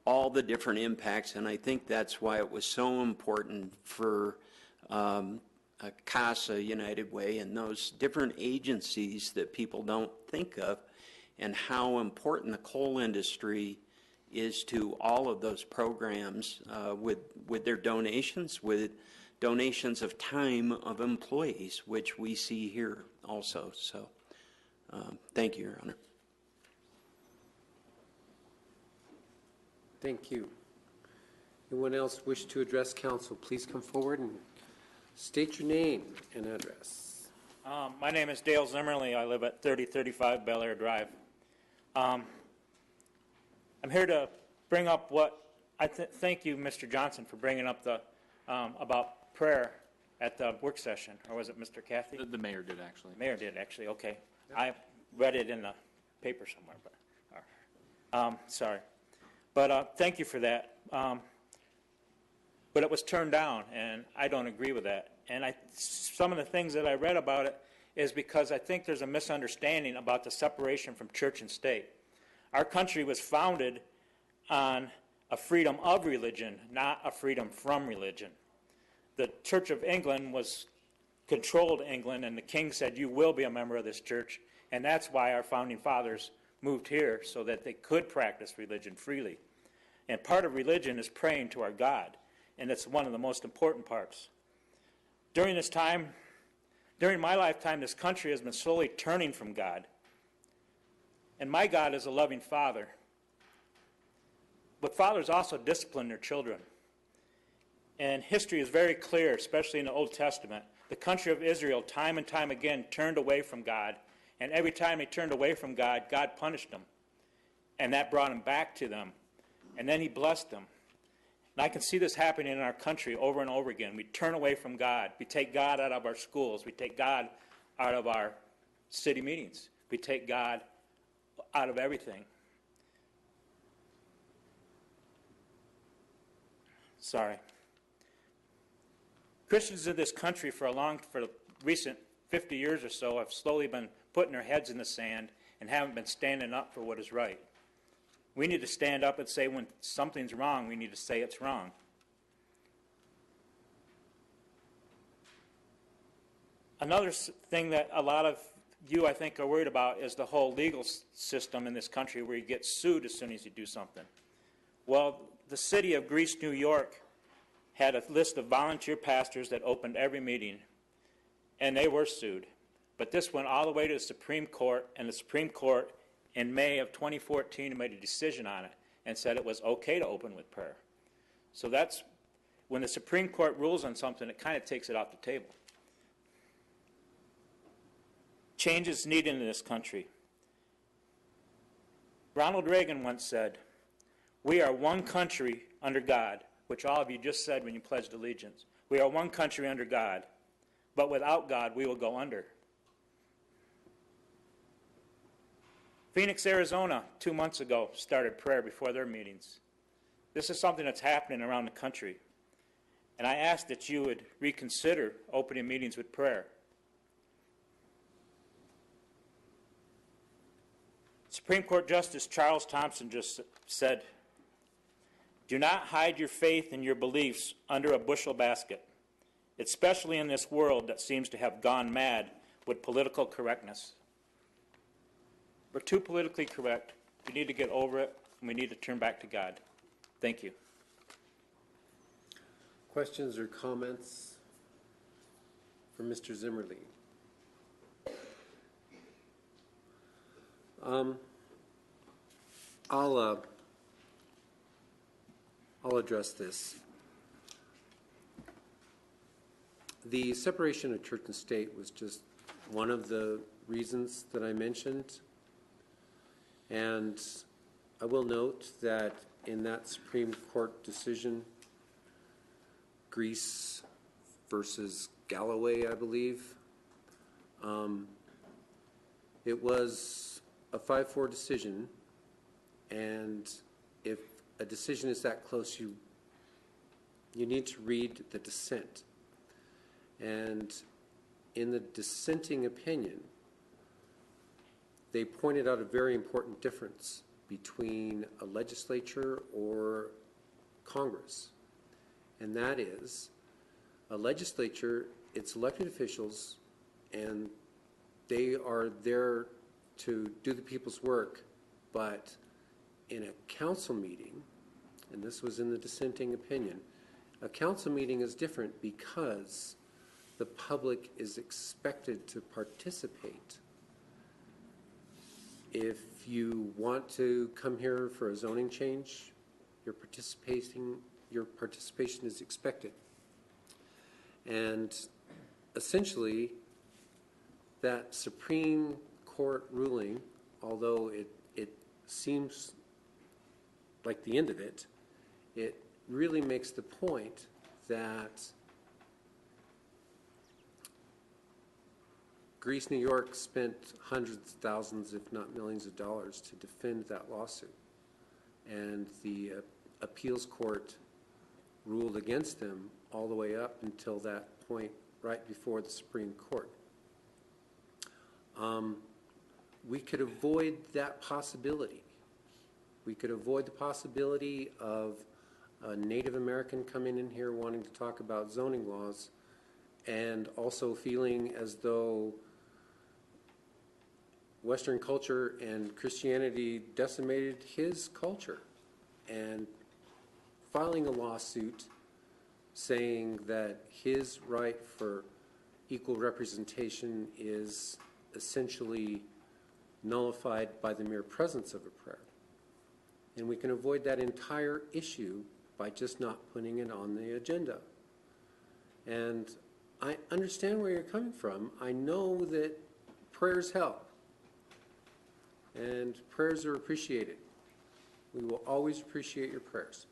all the different impacts, and I think that's why it was so important for CASA, United Way, and those different agencies that people don't think of, and how important the coal industry is to all of those programs with their donations, with donations of time of employees, which we see here also. So thank you, Your Honor. Thank you. Anyone else wish to address council, please come forward and state your name and address. My name is Dale Zimmerly. I live at 3035 Bel Air Drive. I'm here to bring up what thank you, Mr. Johnson, for bringing up the about prayer at the work session, or was it Mr. Cathy? The mayor did, actually. Mayor did, actually. Okay, I read it in the paper somewhere, but sorry. But thank you for that. But it was turned down, and I don't agree with that. And some of the things that I read about it is because I think there's a misunderstanding about the separation from church and state. Our country was founded on a freedom of religion, not a freedom from religion. The Church of England controlled England, and the king said, you will be a member of this church, and that's why our founding fathers moved here, so that they could practice religion freely. And part of religion is praying to our God, and it's one of the most important parts. During my lifetime, this country has been slowly turning from God. And my God is a loving father. But fathers also discipline their children. And history is very clear, especially in the Old Testament. The country of Israel, time and time again, turned away from God. And every time they turned away from God, God punished them. And that brought them back to them. And then he blessed them. And I can see this happening in our country over and over again. We turn away from God. We take God out of our schools. We take God out of our city meetings. We take God out of everything. Sorry. Christians in this country for the recent 50 years or so have slowly been putting their heads in the sand and haven't been standing up for what is right. We need to stand up and say when something's wrong, we need to say it's wrong. Another thing that a lot of you, I think, are worried about is the whole legal system in this country where you get sued as soon as you do something. Well, the city of Greece, New York, had a list of volunteer pastors that opened every meeting, and they were sued. But this went all the way to the Supreme Court, and the Supreme Court in May of 2014 made a decision on it and said it was okay to open with prayer. So that's, when the Supreme Court rules on something, it kind of takes it off the table. Change is needed in this country. Ronald Reagan once said, "We are one country under God," which all of you just said when you pledged allegiance. We are one country under God, but without God we will go under. Phoenix, Arizona, 2 months ago, started prayer before their meetings. This is something that's happening around the country. And I ask that you would reconsider opening meetings with prayer. Supreme Court Justice Charles Thompson just said, "Do not hide your faith and your beliefs under a bushel basket, especially in this world that seems to have gone mad with political correctness." We're too politically correct. We need to get over it, and we need to turn back to God. Thank you. Questions or comments for Mr. Zimmerly? I'll address this. The separation of church and state was just one of the reasons that I mentioned. And I will note that in that Supreme Court decision, Greece versus Galloway, I believe, it was a 5-4 decision, and if a decision is that close, you need to read the dissent. And in the dissenting opinion, they pointed out a very important difference between a legislature or Congress. And that is, a legislature, it's elected officials, and they are there to do the people's work. But in a council meeting, and this was in the dissenting opinion, a council meeting is different because the public is expected to participate. If you want to come here for a zoning change, your participation is expected. And essentially, that Supreme Court ruling, although it seems like the end of it, it really makes the point that Greece, New York spent hundreds of thousands, if not millions of dollars to defend that lawsuit. And the appeals court ruled against them all the way up until that point right before the Supreme Court. We could avoid that possibility. We could avoid the possibility of a Native American coming in here wanting to talk about zoning laws and also feeling as though Western culture and Christianity decimated his culture, and filing a lawsuit saying that his right for equal representation is essentially nullified by the mere presence of a prayer. And we can avoid that entire issue by just not putting it on the agenda. And I understand where you're coming from. I know that prayers help, and prayers are appreciated. We will always appreciate your prayers.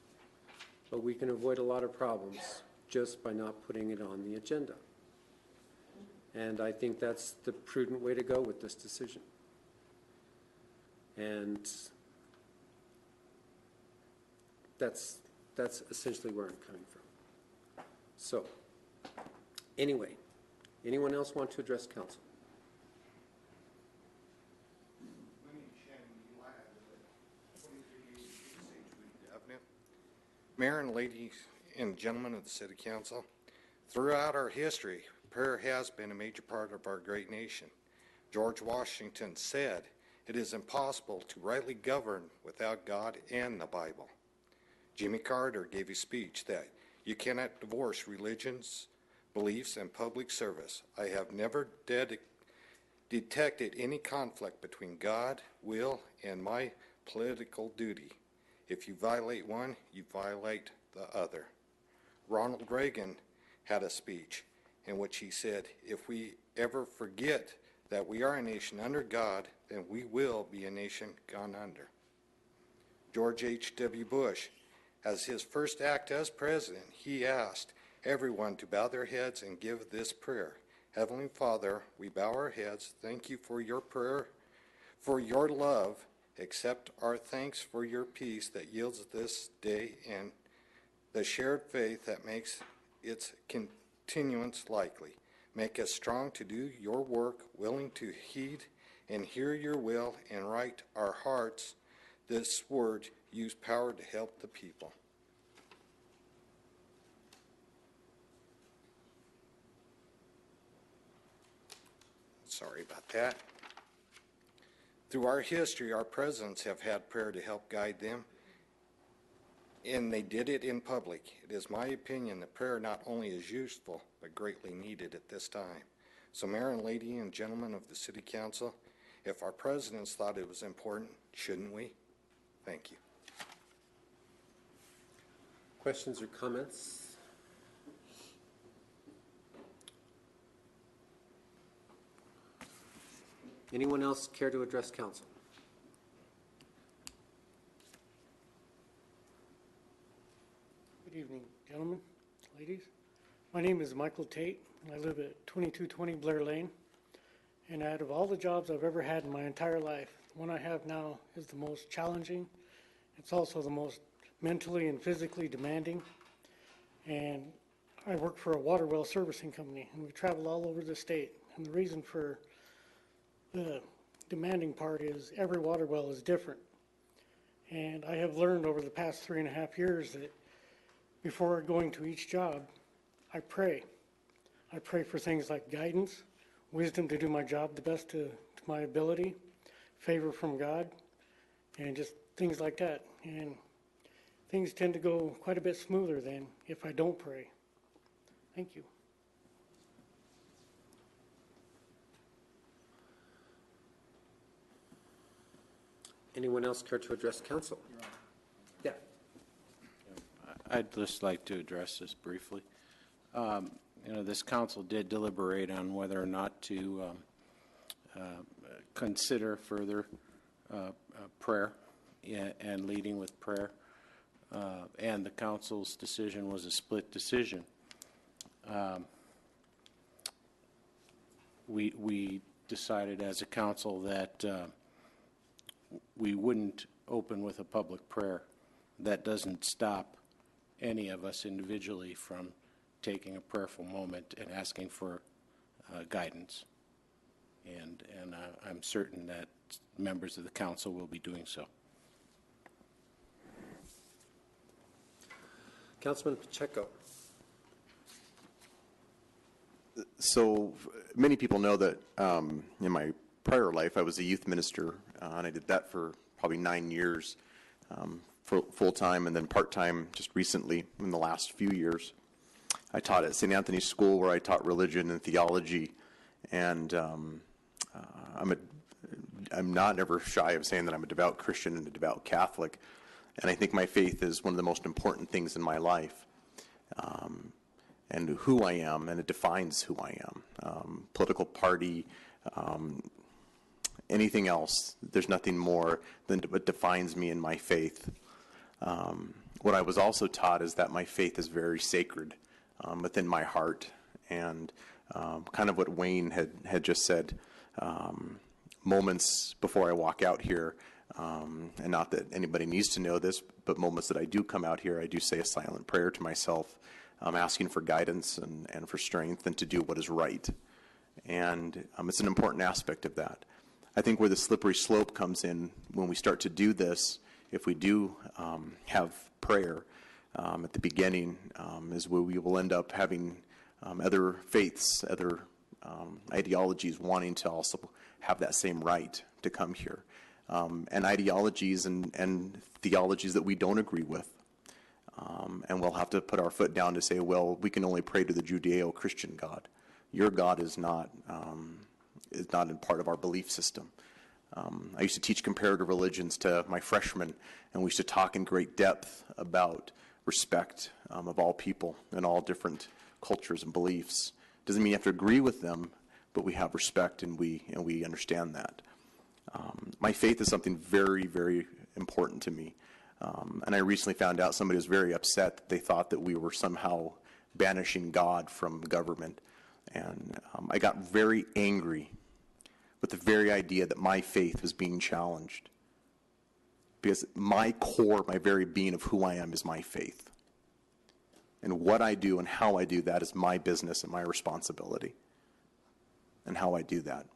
But we can avoid a lot of problems just by not putting it on the agenda. And I think that's the prudent way to go with this decision. And that's essentially where I'm coming from. So, anyway, anyone else want to address council? Mayor and ladies and gentlemen of the City Council, throughout our history, prayer has been a major part of our great nation. George Washington said, "It is impossible to rightly govern without God and the Bible." Jimmy Carter gave a speech that you cannot divorce religions, beliefs, and public service. I have never detected any conflict between God, will, and my political duty. If you violate one, you violate the other. Ronald Reagan had a speech in which he said, "If we ever forget that we are a nation under God, then we will be a nation gone under." George H.W. Bush, as his first act as president, he asked everyone to bow their heads and give this prayer. Heavenly Father, we bow our heads. Thank you for your prayer, for your love. Accept our thanks for your peace that yields this day and the shared faith that makes its continuance likely. Make us strong to do your work, willing to heed and hear your will, and write our hearts this word. Use power to help the people. Sorry about that. Through our history, our presidents have had prayer to help guide them and they did it in public. It is my opinion that prayer not only is useful, but greatly needed at this time. So Mayor and Lady and gentlemen of the City Council, if our presidents thought it was important, shouldn't we? Thank you. Questions or comments? Anyone else care to address council? Good evening, gentlemen, ladies. My name is Michael Tate, and I live at 2220 Blair Lane. And out of all the jobs I've ever had in my entire life, the one I have now is the most challenging. It's also the most mentally and physically demanding. And I work for a water well servicing company, and we travel all over the state. And the reason for the demanding part is every water well is different. And I have learned over the past 3.5 years that before going to each job, I pray. I pray for things like guidance, wisdom to do my job the best to my ability, favor from God, and just things like that. And things tend to go quite a bit smoother than if I don't pray. Thank you. Anyone else care to address council? Yeah. I'd just like to address this briefly. This council did deliberate on whether or not to consider further prayer and leading with prayer. And the council's decision was a split decision. We decided as a council that we wouldn't open with a public prayer. That doesn't stop any of us individually from taking a prayerful moment and asking for guidance. And I'm certain that members of the council will be doing so. Councilman Pacheco. So many people know that in my prior life I was a youth minister, and I did that for probably 9 years, full-time and then part-time just recently in the last few years. I taught at St. Anthony's School where I taught religion and theology, and I'm not ever shy of saying that I'm a devout Christian and a devout Catholic, and I think my faith is one of the most important things in my life, and who I am, and it defines who I am. Political party, anything else, there's nothing more than what defines me in my faith. What I was also taught is that my faith is very sacred within my heart, and kind of what Wayne had just said moments before I walk out here, and not that anybody needs to know this, but moments that I do come out here, I do say a silent prayer to myself, asking for guidance and for strength and to do what is right. And it's an important aspect of that. I think where the slippery slope comes in when we start to do this, if we do have prayer at the beginning, is where we will end up having other faiths, other ideologies wanting to also have that same right to come here. And ideologies and theologies that we don't agree with. And we'll have to put our foot down to say, well, we can only pray to the Judeo-Christian God. Your God is not in part of our belief system. I used to teach comparative religions to my freshmen, and we used to talk in great depth about respect of all people and all different cultures and beliefs. Doesn't mean you have to agree with them, but we have respect and we understand that. My faith is something very, very important to me. And I recently found out somebody was very upset that they thought that we were somehow banishing God from government. And I got very angry with the very idea that my faith was being challenged. Because my core, my very being of who I am is my faith. And what I do and how I do that is my business and my responsibility. And how I do that.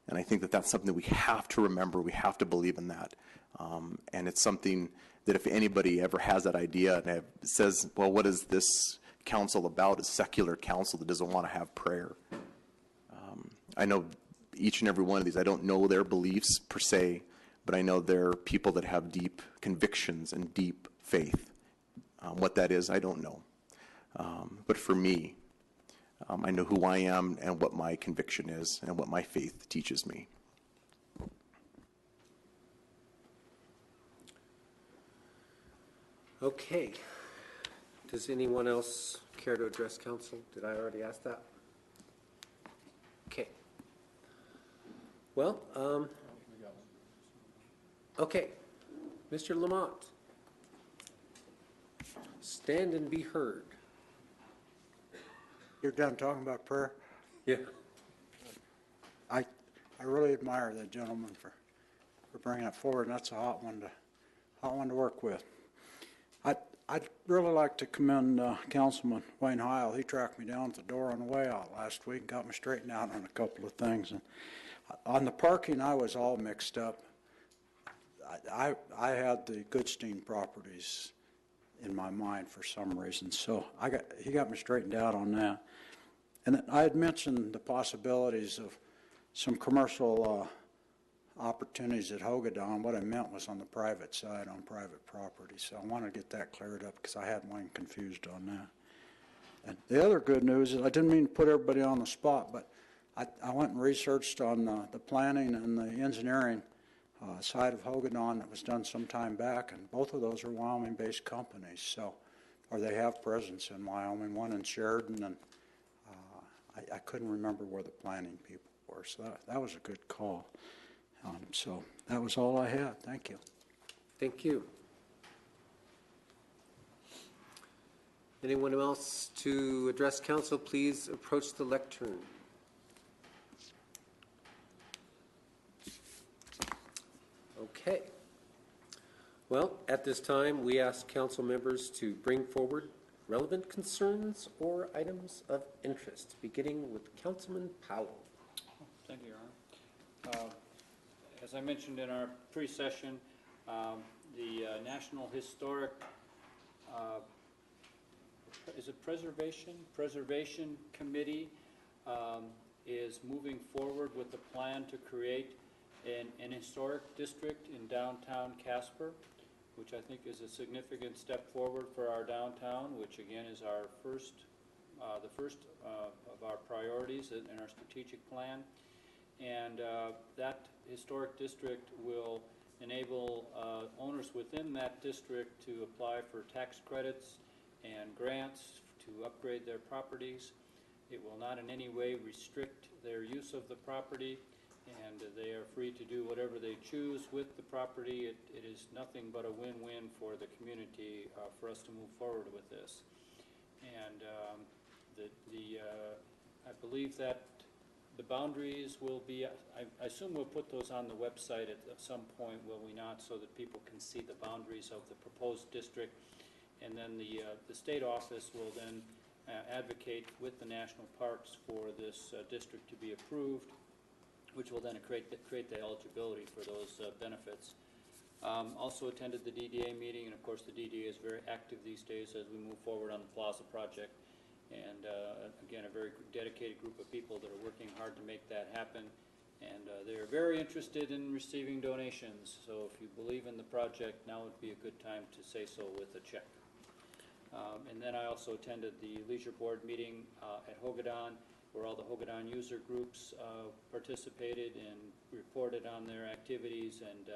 And I think that that's something that we have to remember. We have to believe in that. And it's something that if anybody ever has that idea and says, well, what is this council about? A secular council that doesn't want to have prayer. I know each and every one of these, I don't know their beliefs per se, but I know they're people that have deep convictions and deep faith What that is, I don't know. But for me, I know who I am and what my conviction is and what my faith teaches me. Okay. Does anyone else care to address council? Did I already ask that? Okay. Well, okay. Mr. Lamont, stand and be heard. You're done talking about prayer? Yeah. I really admire that gentleman for bringing it forward, and that's a hot one to work with. I'd really like to commend Councilman Wayne Heil. He tracked me down at the door on the way out last week and got me straightened out on a couple of things. And on the parking, I was all mixed up. I had the Goodstein properties in my mind for some reason, so he got me straightened out on that. And I had mentioned the possibilities of some commercial opportunities at Hogadon. What I meant was on the private side, on private property. So I want to get that cleared up because I had mine confused on that. And the other good news is, I didn't mean to put everybody on the spot, but I went and researched on the planning and the engineering side of Hogadon that was done some time back, and both of those are Wyoming-based companies. So, or they have presence in Wyoming, one in Sheridan, and I couldn't remember where the planning people were. So that was a good call. So that was all I had. Thank you. Thank you. Anyone else to address council, please approach the lectern. Okay. Well, at this time, we ask council members to bring forward relevant concerns or items of interest, beginning with Councilman Powell. Thank you, Your Honor. As I mentioned in our pre-session, the National Historic, is it Preservation Committee is moving forward with the plan to create an historic district in downtown Casper, which I think is a significant step forward for our downtown, which again is our the first of our priorities in our strategic plan. And that historic district will enable owners within that district to apply for tax credits and grants to upgrade their properties. It will not in any way restrict their use of the property, and they are free to do whatever they choose with the property. It is nothing but a win-win for the community for us to move forward with this. And I believe that the boundaries will be, I assume we'll put those on the website at some point, will we not, so that people can see the boundaries of the proposed district. And then the state office will then advocate with the national parks for this district to be approved, which will then create the eligibility for those benefits. Also attended the DDA meeting, and of course the DDA is very active these days as we move forward on the Plaza project. And again, a very dedicated group of people that are working hard to make that happen. And they are very interested in receiving donations. So if you believe in the project, now would be a good time to say so with a check. And then I also attended the Leisure Board meeting at Hogadon, where all the Hogadon user groups participated and reported on their activities. And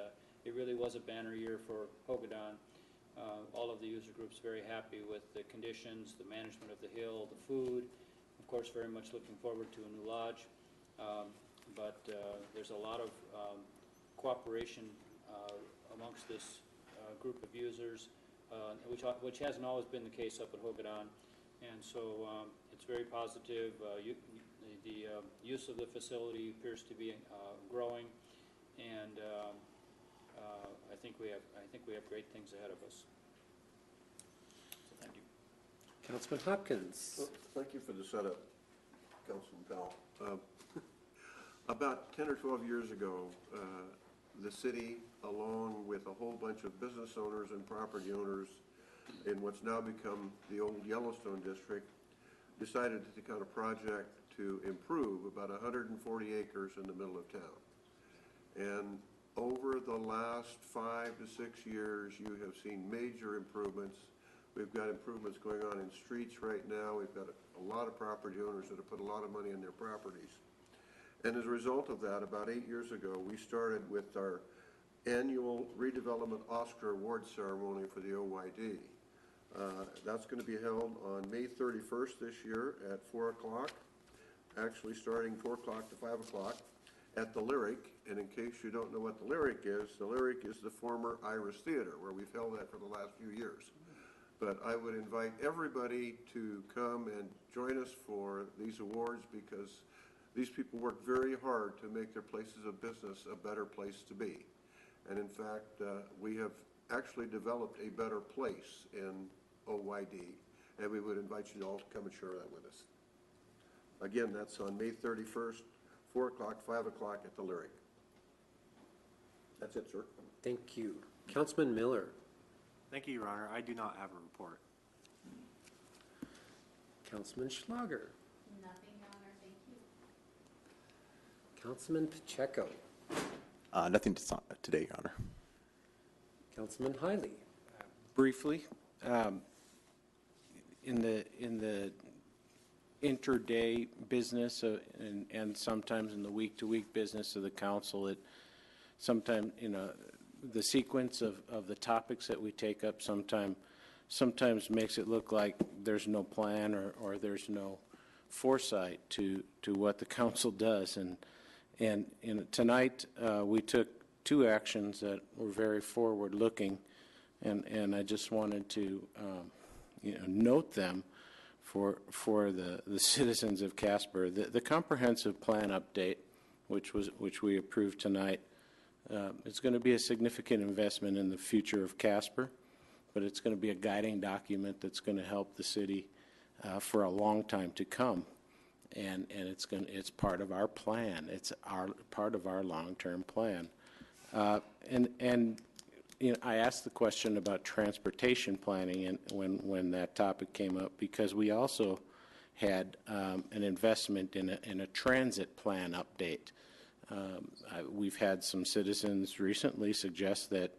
it really was a banner year for Hogadon. All of the user groups very happy with the conditions, the management of the hill, the food. Of course, very much looking forward to a new lodge. But there's a lot of cooperation amongst this group of users, which hasn't always been the case up at Hogadon. And so it's very positive. The use of the facility appears to be growing, and I think we have great things ahead of us. So thank you. Councilman Hopkins. Well, thank you for the setup, Councilman Powell. About 10 or 12 years ago, the city, along with a whole bunch of business owners and property owners in what's now become the old Yellowstone district, decided to take out a project to improve about 140 acres in the middle of town. And over the last 5 to 6 years, you have seen major improvements. We've got improvements going on in streets right now. We've got a lot of property owners that have put a lot of money in their properties. And as a result of that, about 8 years ago, we started with our annual redevelopment Oscar award ceremony for the OYD. That's going to be held on May 31st this year at 4 o'clock, actually starting 4 o'clock to 5 o'clock at the Lyric. And in case you don't know what the Lyric is the former Iris Theater, where we've held that for the last few years. But I would invite everybody to come and join us for these awards, because these people work very hard to make their places of business a better place to be. And in fact, we have actually developed a better place in OYD, and we would invite you all to come and share that with us. Again, that's on May 31st, 4 o'clock, 5 o'clock at the Lyric. That's it, sir. Thank you. Councilman Miller. Thank you, Your Honor. I do not have a report. Councilman Schlager. Nothing, Your Honor, thank you. Councilman Pacheco. Nothing today, Your Honor. Councilman Hiley. Briefly, in the inter-day business and sometimes in the week-to-week business of the council, it sometimes, the sequence of the topics that we take up sometimes makes it look like there's no plan or there's no foresight to what the council does. And tonight we took two actions that were very forward-looking, and I just wanted to note them for the citizens of Casper. The comprehensive plan update, which we approved tonight, it's going to be a significant investment in the future of Casper, but it's going to be a guiding document that's going to help the city for a long time to come. And it's part of our plan. It's part of our long-term plan. And I asked the question about transportation planning and when that topic came up, because we also had an investment in a transit plan update. We've had some citizens recently suggest that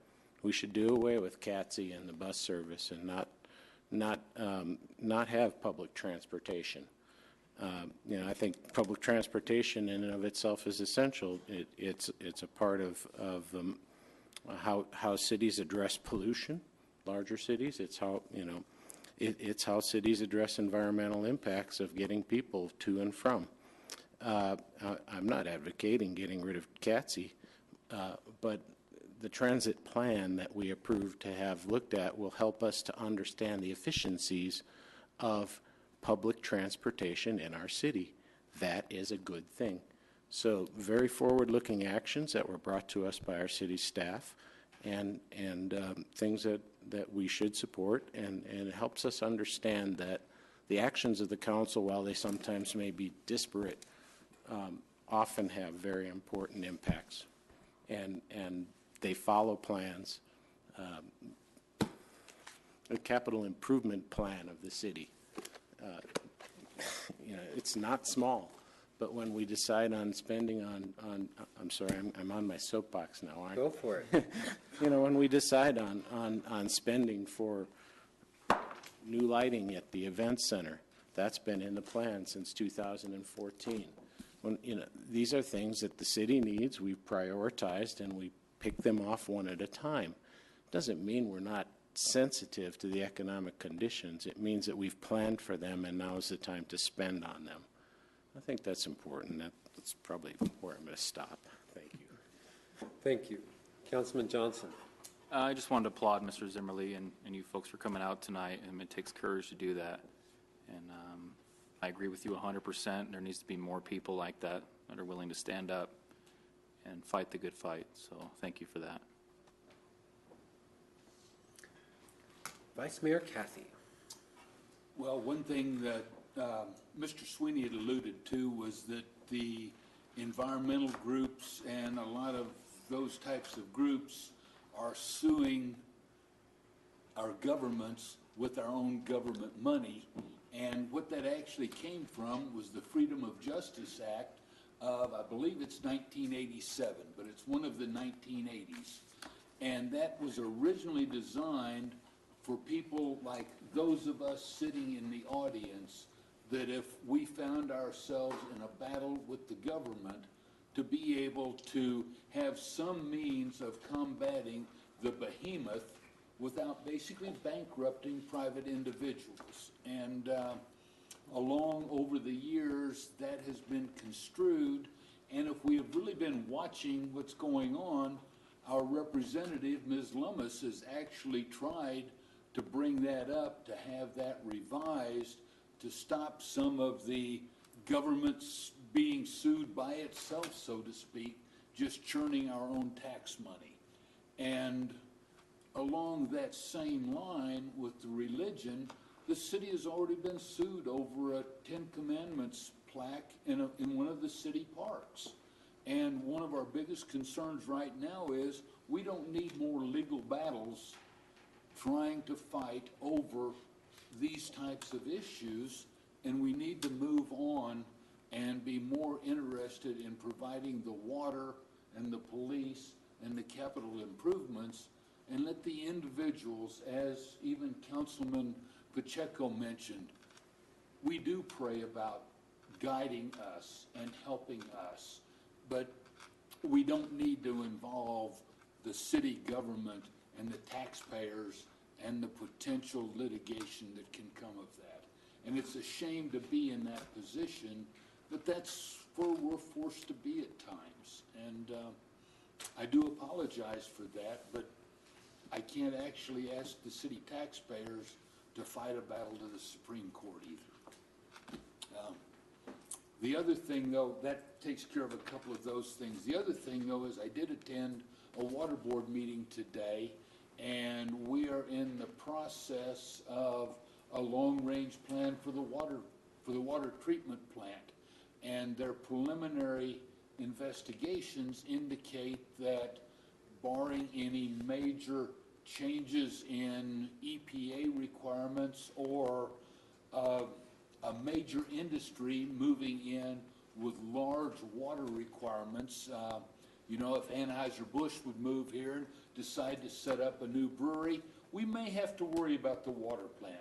we should do away with CATSI and the bus service and not have public transportation. I think public transportation in and of itself is essential. It's a part of how cities address pollution, larger cities. It's how it's how cities address environmental impacts of getting people to and from. I'm not advocating getting rid of CATSI, but the transit plan that we approved to have looked at will help us to understand the efficiencies of public transportation in our city. That is a good thing. So very forward-looking actions that were brought to us by our city staff, and things that we should support, and it helps us understand that the actions of the council, while they sometimes may be disparate, often have very important impacts, and they follow plans, a capital improvement plan of the city. It's not small, but when we decide on spending on I'm sorry, I'm on my soapbox now, aren't I? Go for it. When we decide on spending for new lighting at the event center, that's been in the plan since 2014. These are things that the city needs. We've prioritized and we pick them off one at a time. Doesn't mean we're not sensitive to the economic conditions. It means that we've planned for them and now is the time to spend on them. I think that's important. That's probably where I'm going to stop. Thank you. Thank you. Councilman Johnson. I just wanted to applaud Mr. Zimmerly and you folks for coming out tonight, and it takes courage to do that. And I agree with you 100%. There needs to be more people like that are willing to stand up and fight the good fight. So thank you for that. Vice Mayor Cathy. Well, one thing that Mr. Sweeney had alluded to was that the environmental groups and a lot of those types of groups are suing our governments with our own government money. And what that actually came from was the Freedom of Justice Act of, I believe it's 1987, but it's one of the 1980s. And that was originally designed for people like those of us sitting in the audience, that if we found ourselves in a battle with the government, to be able to have some means of combating the behemoth without basically bankrupting private individuals. And along over the years, that has been construed, and if we have really been watching what's going on, our representative, Ms. Lummis, has actually tried to bring that up, to have that revised, to stop some of the governments being sued by itself, so to speak, just churning our own tax money. And along that same line with the religion, the city has already been sued over a Ten Commandments plaque in one of the city parks. And one of our biggest concerns right now is we don't need more legal battles trying to fight over these types of issues, and we need to move on and be more interested in providing the water and the police and the capital improvements, and let the individuals, as even Councilman Pacheco mentioned, we do pray about guiding us and helping us, but we don't need to involve the city government and the taxpayers and the potential litigation that can come of that. And it's a shame to be in that position, but that's where we're forced to be at times. And I do apologize for that, but I can't actually ask the city taxpayers to fight a battle to the Supreme Court either. The other thing, though, that takes care of a couple of those things. The other thing, though, is I did attend a water board meeting today, and we are in the process of a long-range plan for the water treatment plant. And their preliminary investigations indicate that, barring any major changes in EPA requirements or a major industry moving in with large water requirements, you know, if Anheuser-Busch would move here and decide to set up a new brewery, we may have to worry about the water plant.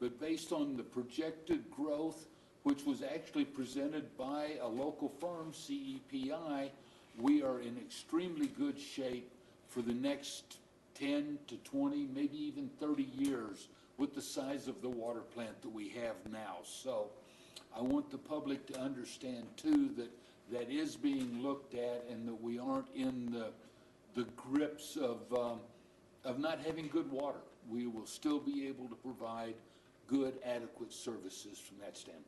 But based on the projected growth, which was actually presented by a local firm, CEPI, we are in extremely good shape for the next 10 to 20, maybe even 30 years with the size of the water plant that we have now. So I want the public to understand, too, that that is being looked at and that we aren't in the grips of not having good water. We will still be able to provide good, adequate services from that standpoint.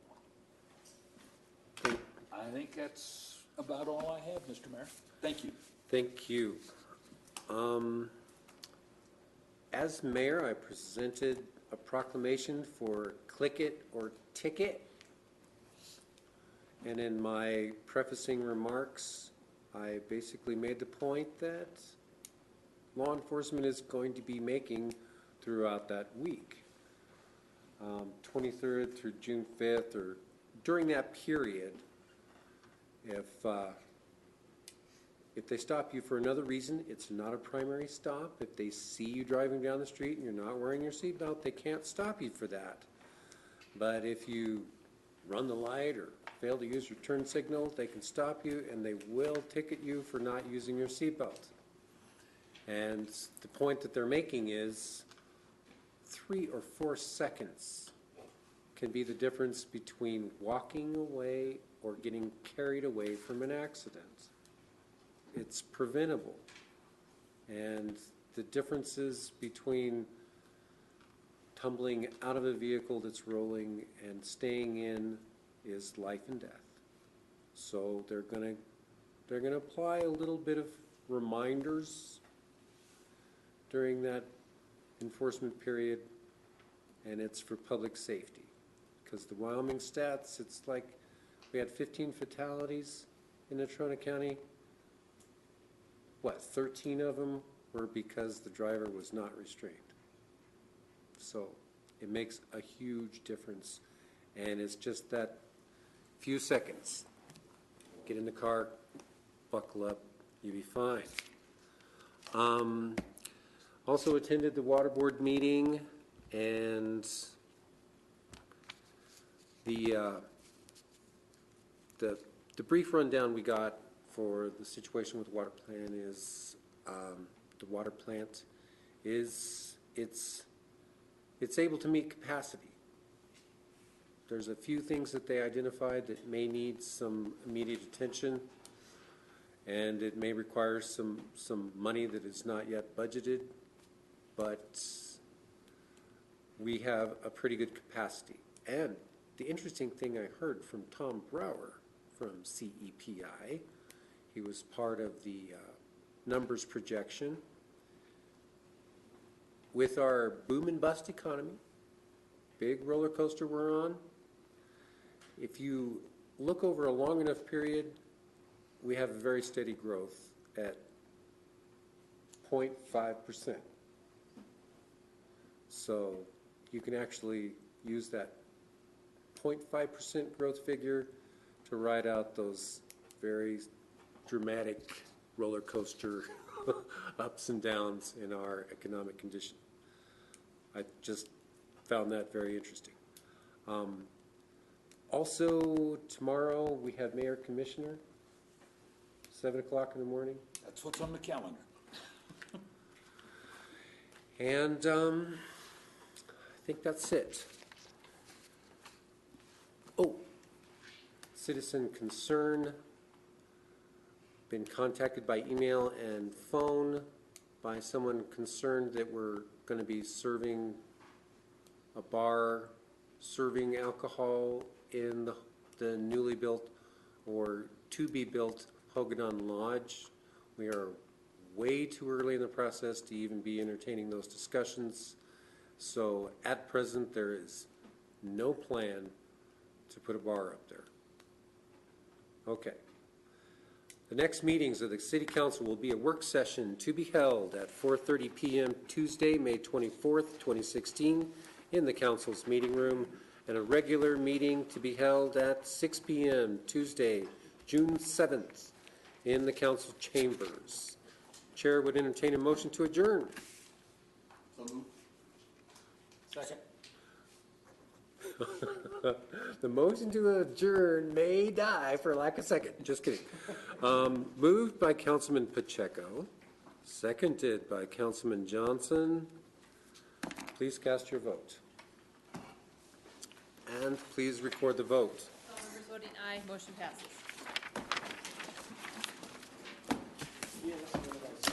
I think that's about all I have, Mr. Mayor. Thank you. Thank you. As mayor, I presented a proclamation for click it or ticket. And in my prefacing remarks, I basically made the point that law enforcement is going to be making throughout that week. 23rd through June 5th, or during that period, if they stop you for another reason, it's not a primary stop. If they see you driving down the street and you're not wearing your seatbelt, they can't stop you for that. But if you run the light or fail to use your turn signal, they can stop you and they will ticket you for not using your seatbelt. And the point that they're making is 3 or 4 seconds can be the difference between walking away or getting carried away from an accident. It's preventable. And the differences between tumbling out of a vehicle that's rolling and staying in is life and death. So they're going to apply a little bit of reminders during that enforcement period, and it's for public safety. Because the Wyoming stats, it's like we had 15 fatalities in Natrona County. 13 of them were because the driver was not restrained. So it makes a huge difference. And it's just that few seconds. Get in the car, buckle up, you'll be fine. Also attended the water board meeting. And the brief rundown we got for the situation with the water plant is the water plant is it's able to meet capacity. There's a few things that they identified that may need some immediate attention, and it may require some money that is not yet budgeted, but we have a pretty good capacity. And the interesting thing I heard from Tom Brower from CEPI, he was part of the numbers projection. With our boom and bust economy, big roller coaster we're on, if you look over a long enough period, we have a very steady growth at 0.5%. So you can actually use that 0.5% growth figure to ride out those very dramatic roller coaster ups and downs in our economic condition. I just found that very interesting. Also, tomorrow we have Mayor Commissioner, 7 o'clock in the morning. That's what's on the calendar. And I think that's it. Oh, citizen concern. Been contacted by email and phone by someone concerned that we're going to be serving a bar, serving alcohol in the newly built or to be built Hogadon Lodge. We are way too early in the process to even be entertaining those discussions. So at present, there is no plan to put a bar up there. Okay. The next meetings of the City Council will be a work session to be held at 4:30 p.m. Tuesday, May 24th, 2016, in the Council's meeting room, and a regular meeting to be held at 6 p.m. Tuesday, June 7th, in the Council chambers. Chair would entertain a motion to adjourn. So moved. Second. The motion to adjourn may die for lack of second. Just kidding. Moved by Councilman Pacheco, seconded by Councilman Johnson. Please cast your vote. And please record the vote. All members voting aye, motion passes. Yes.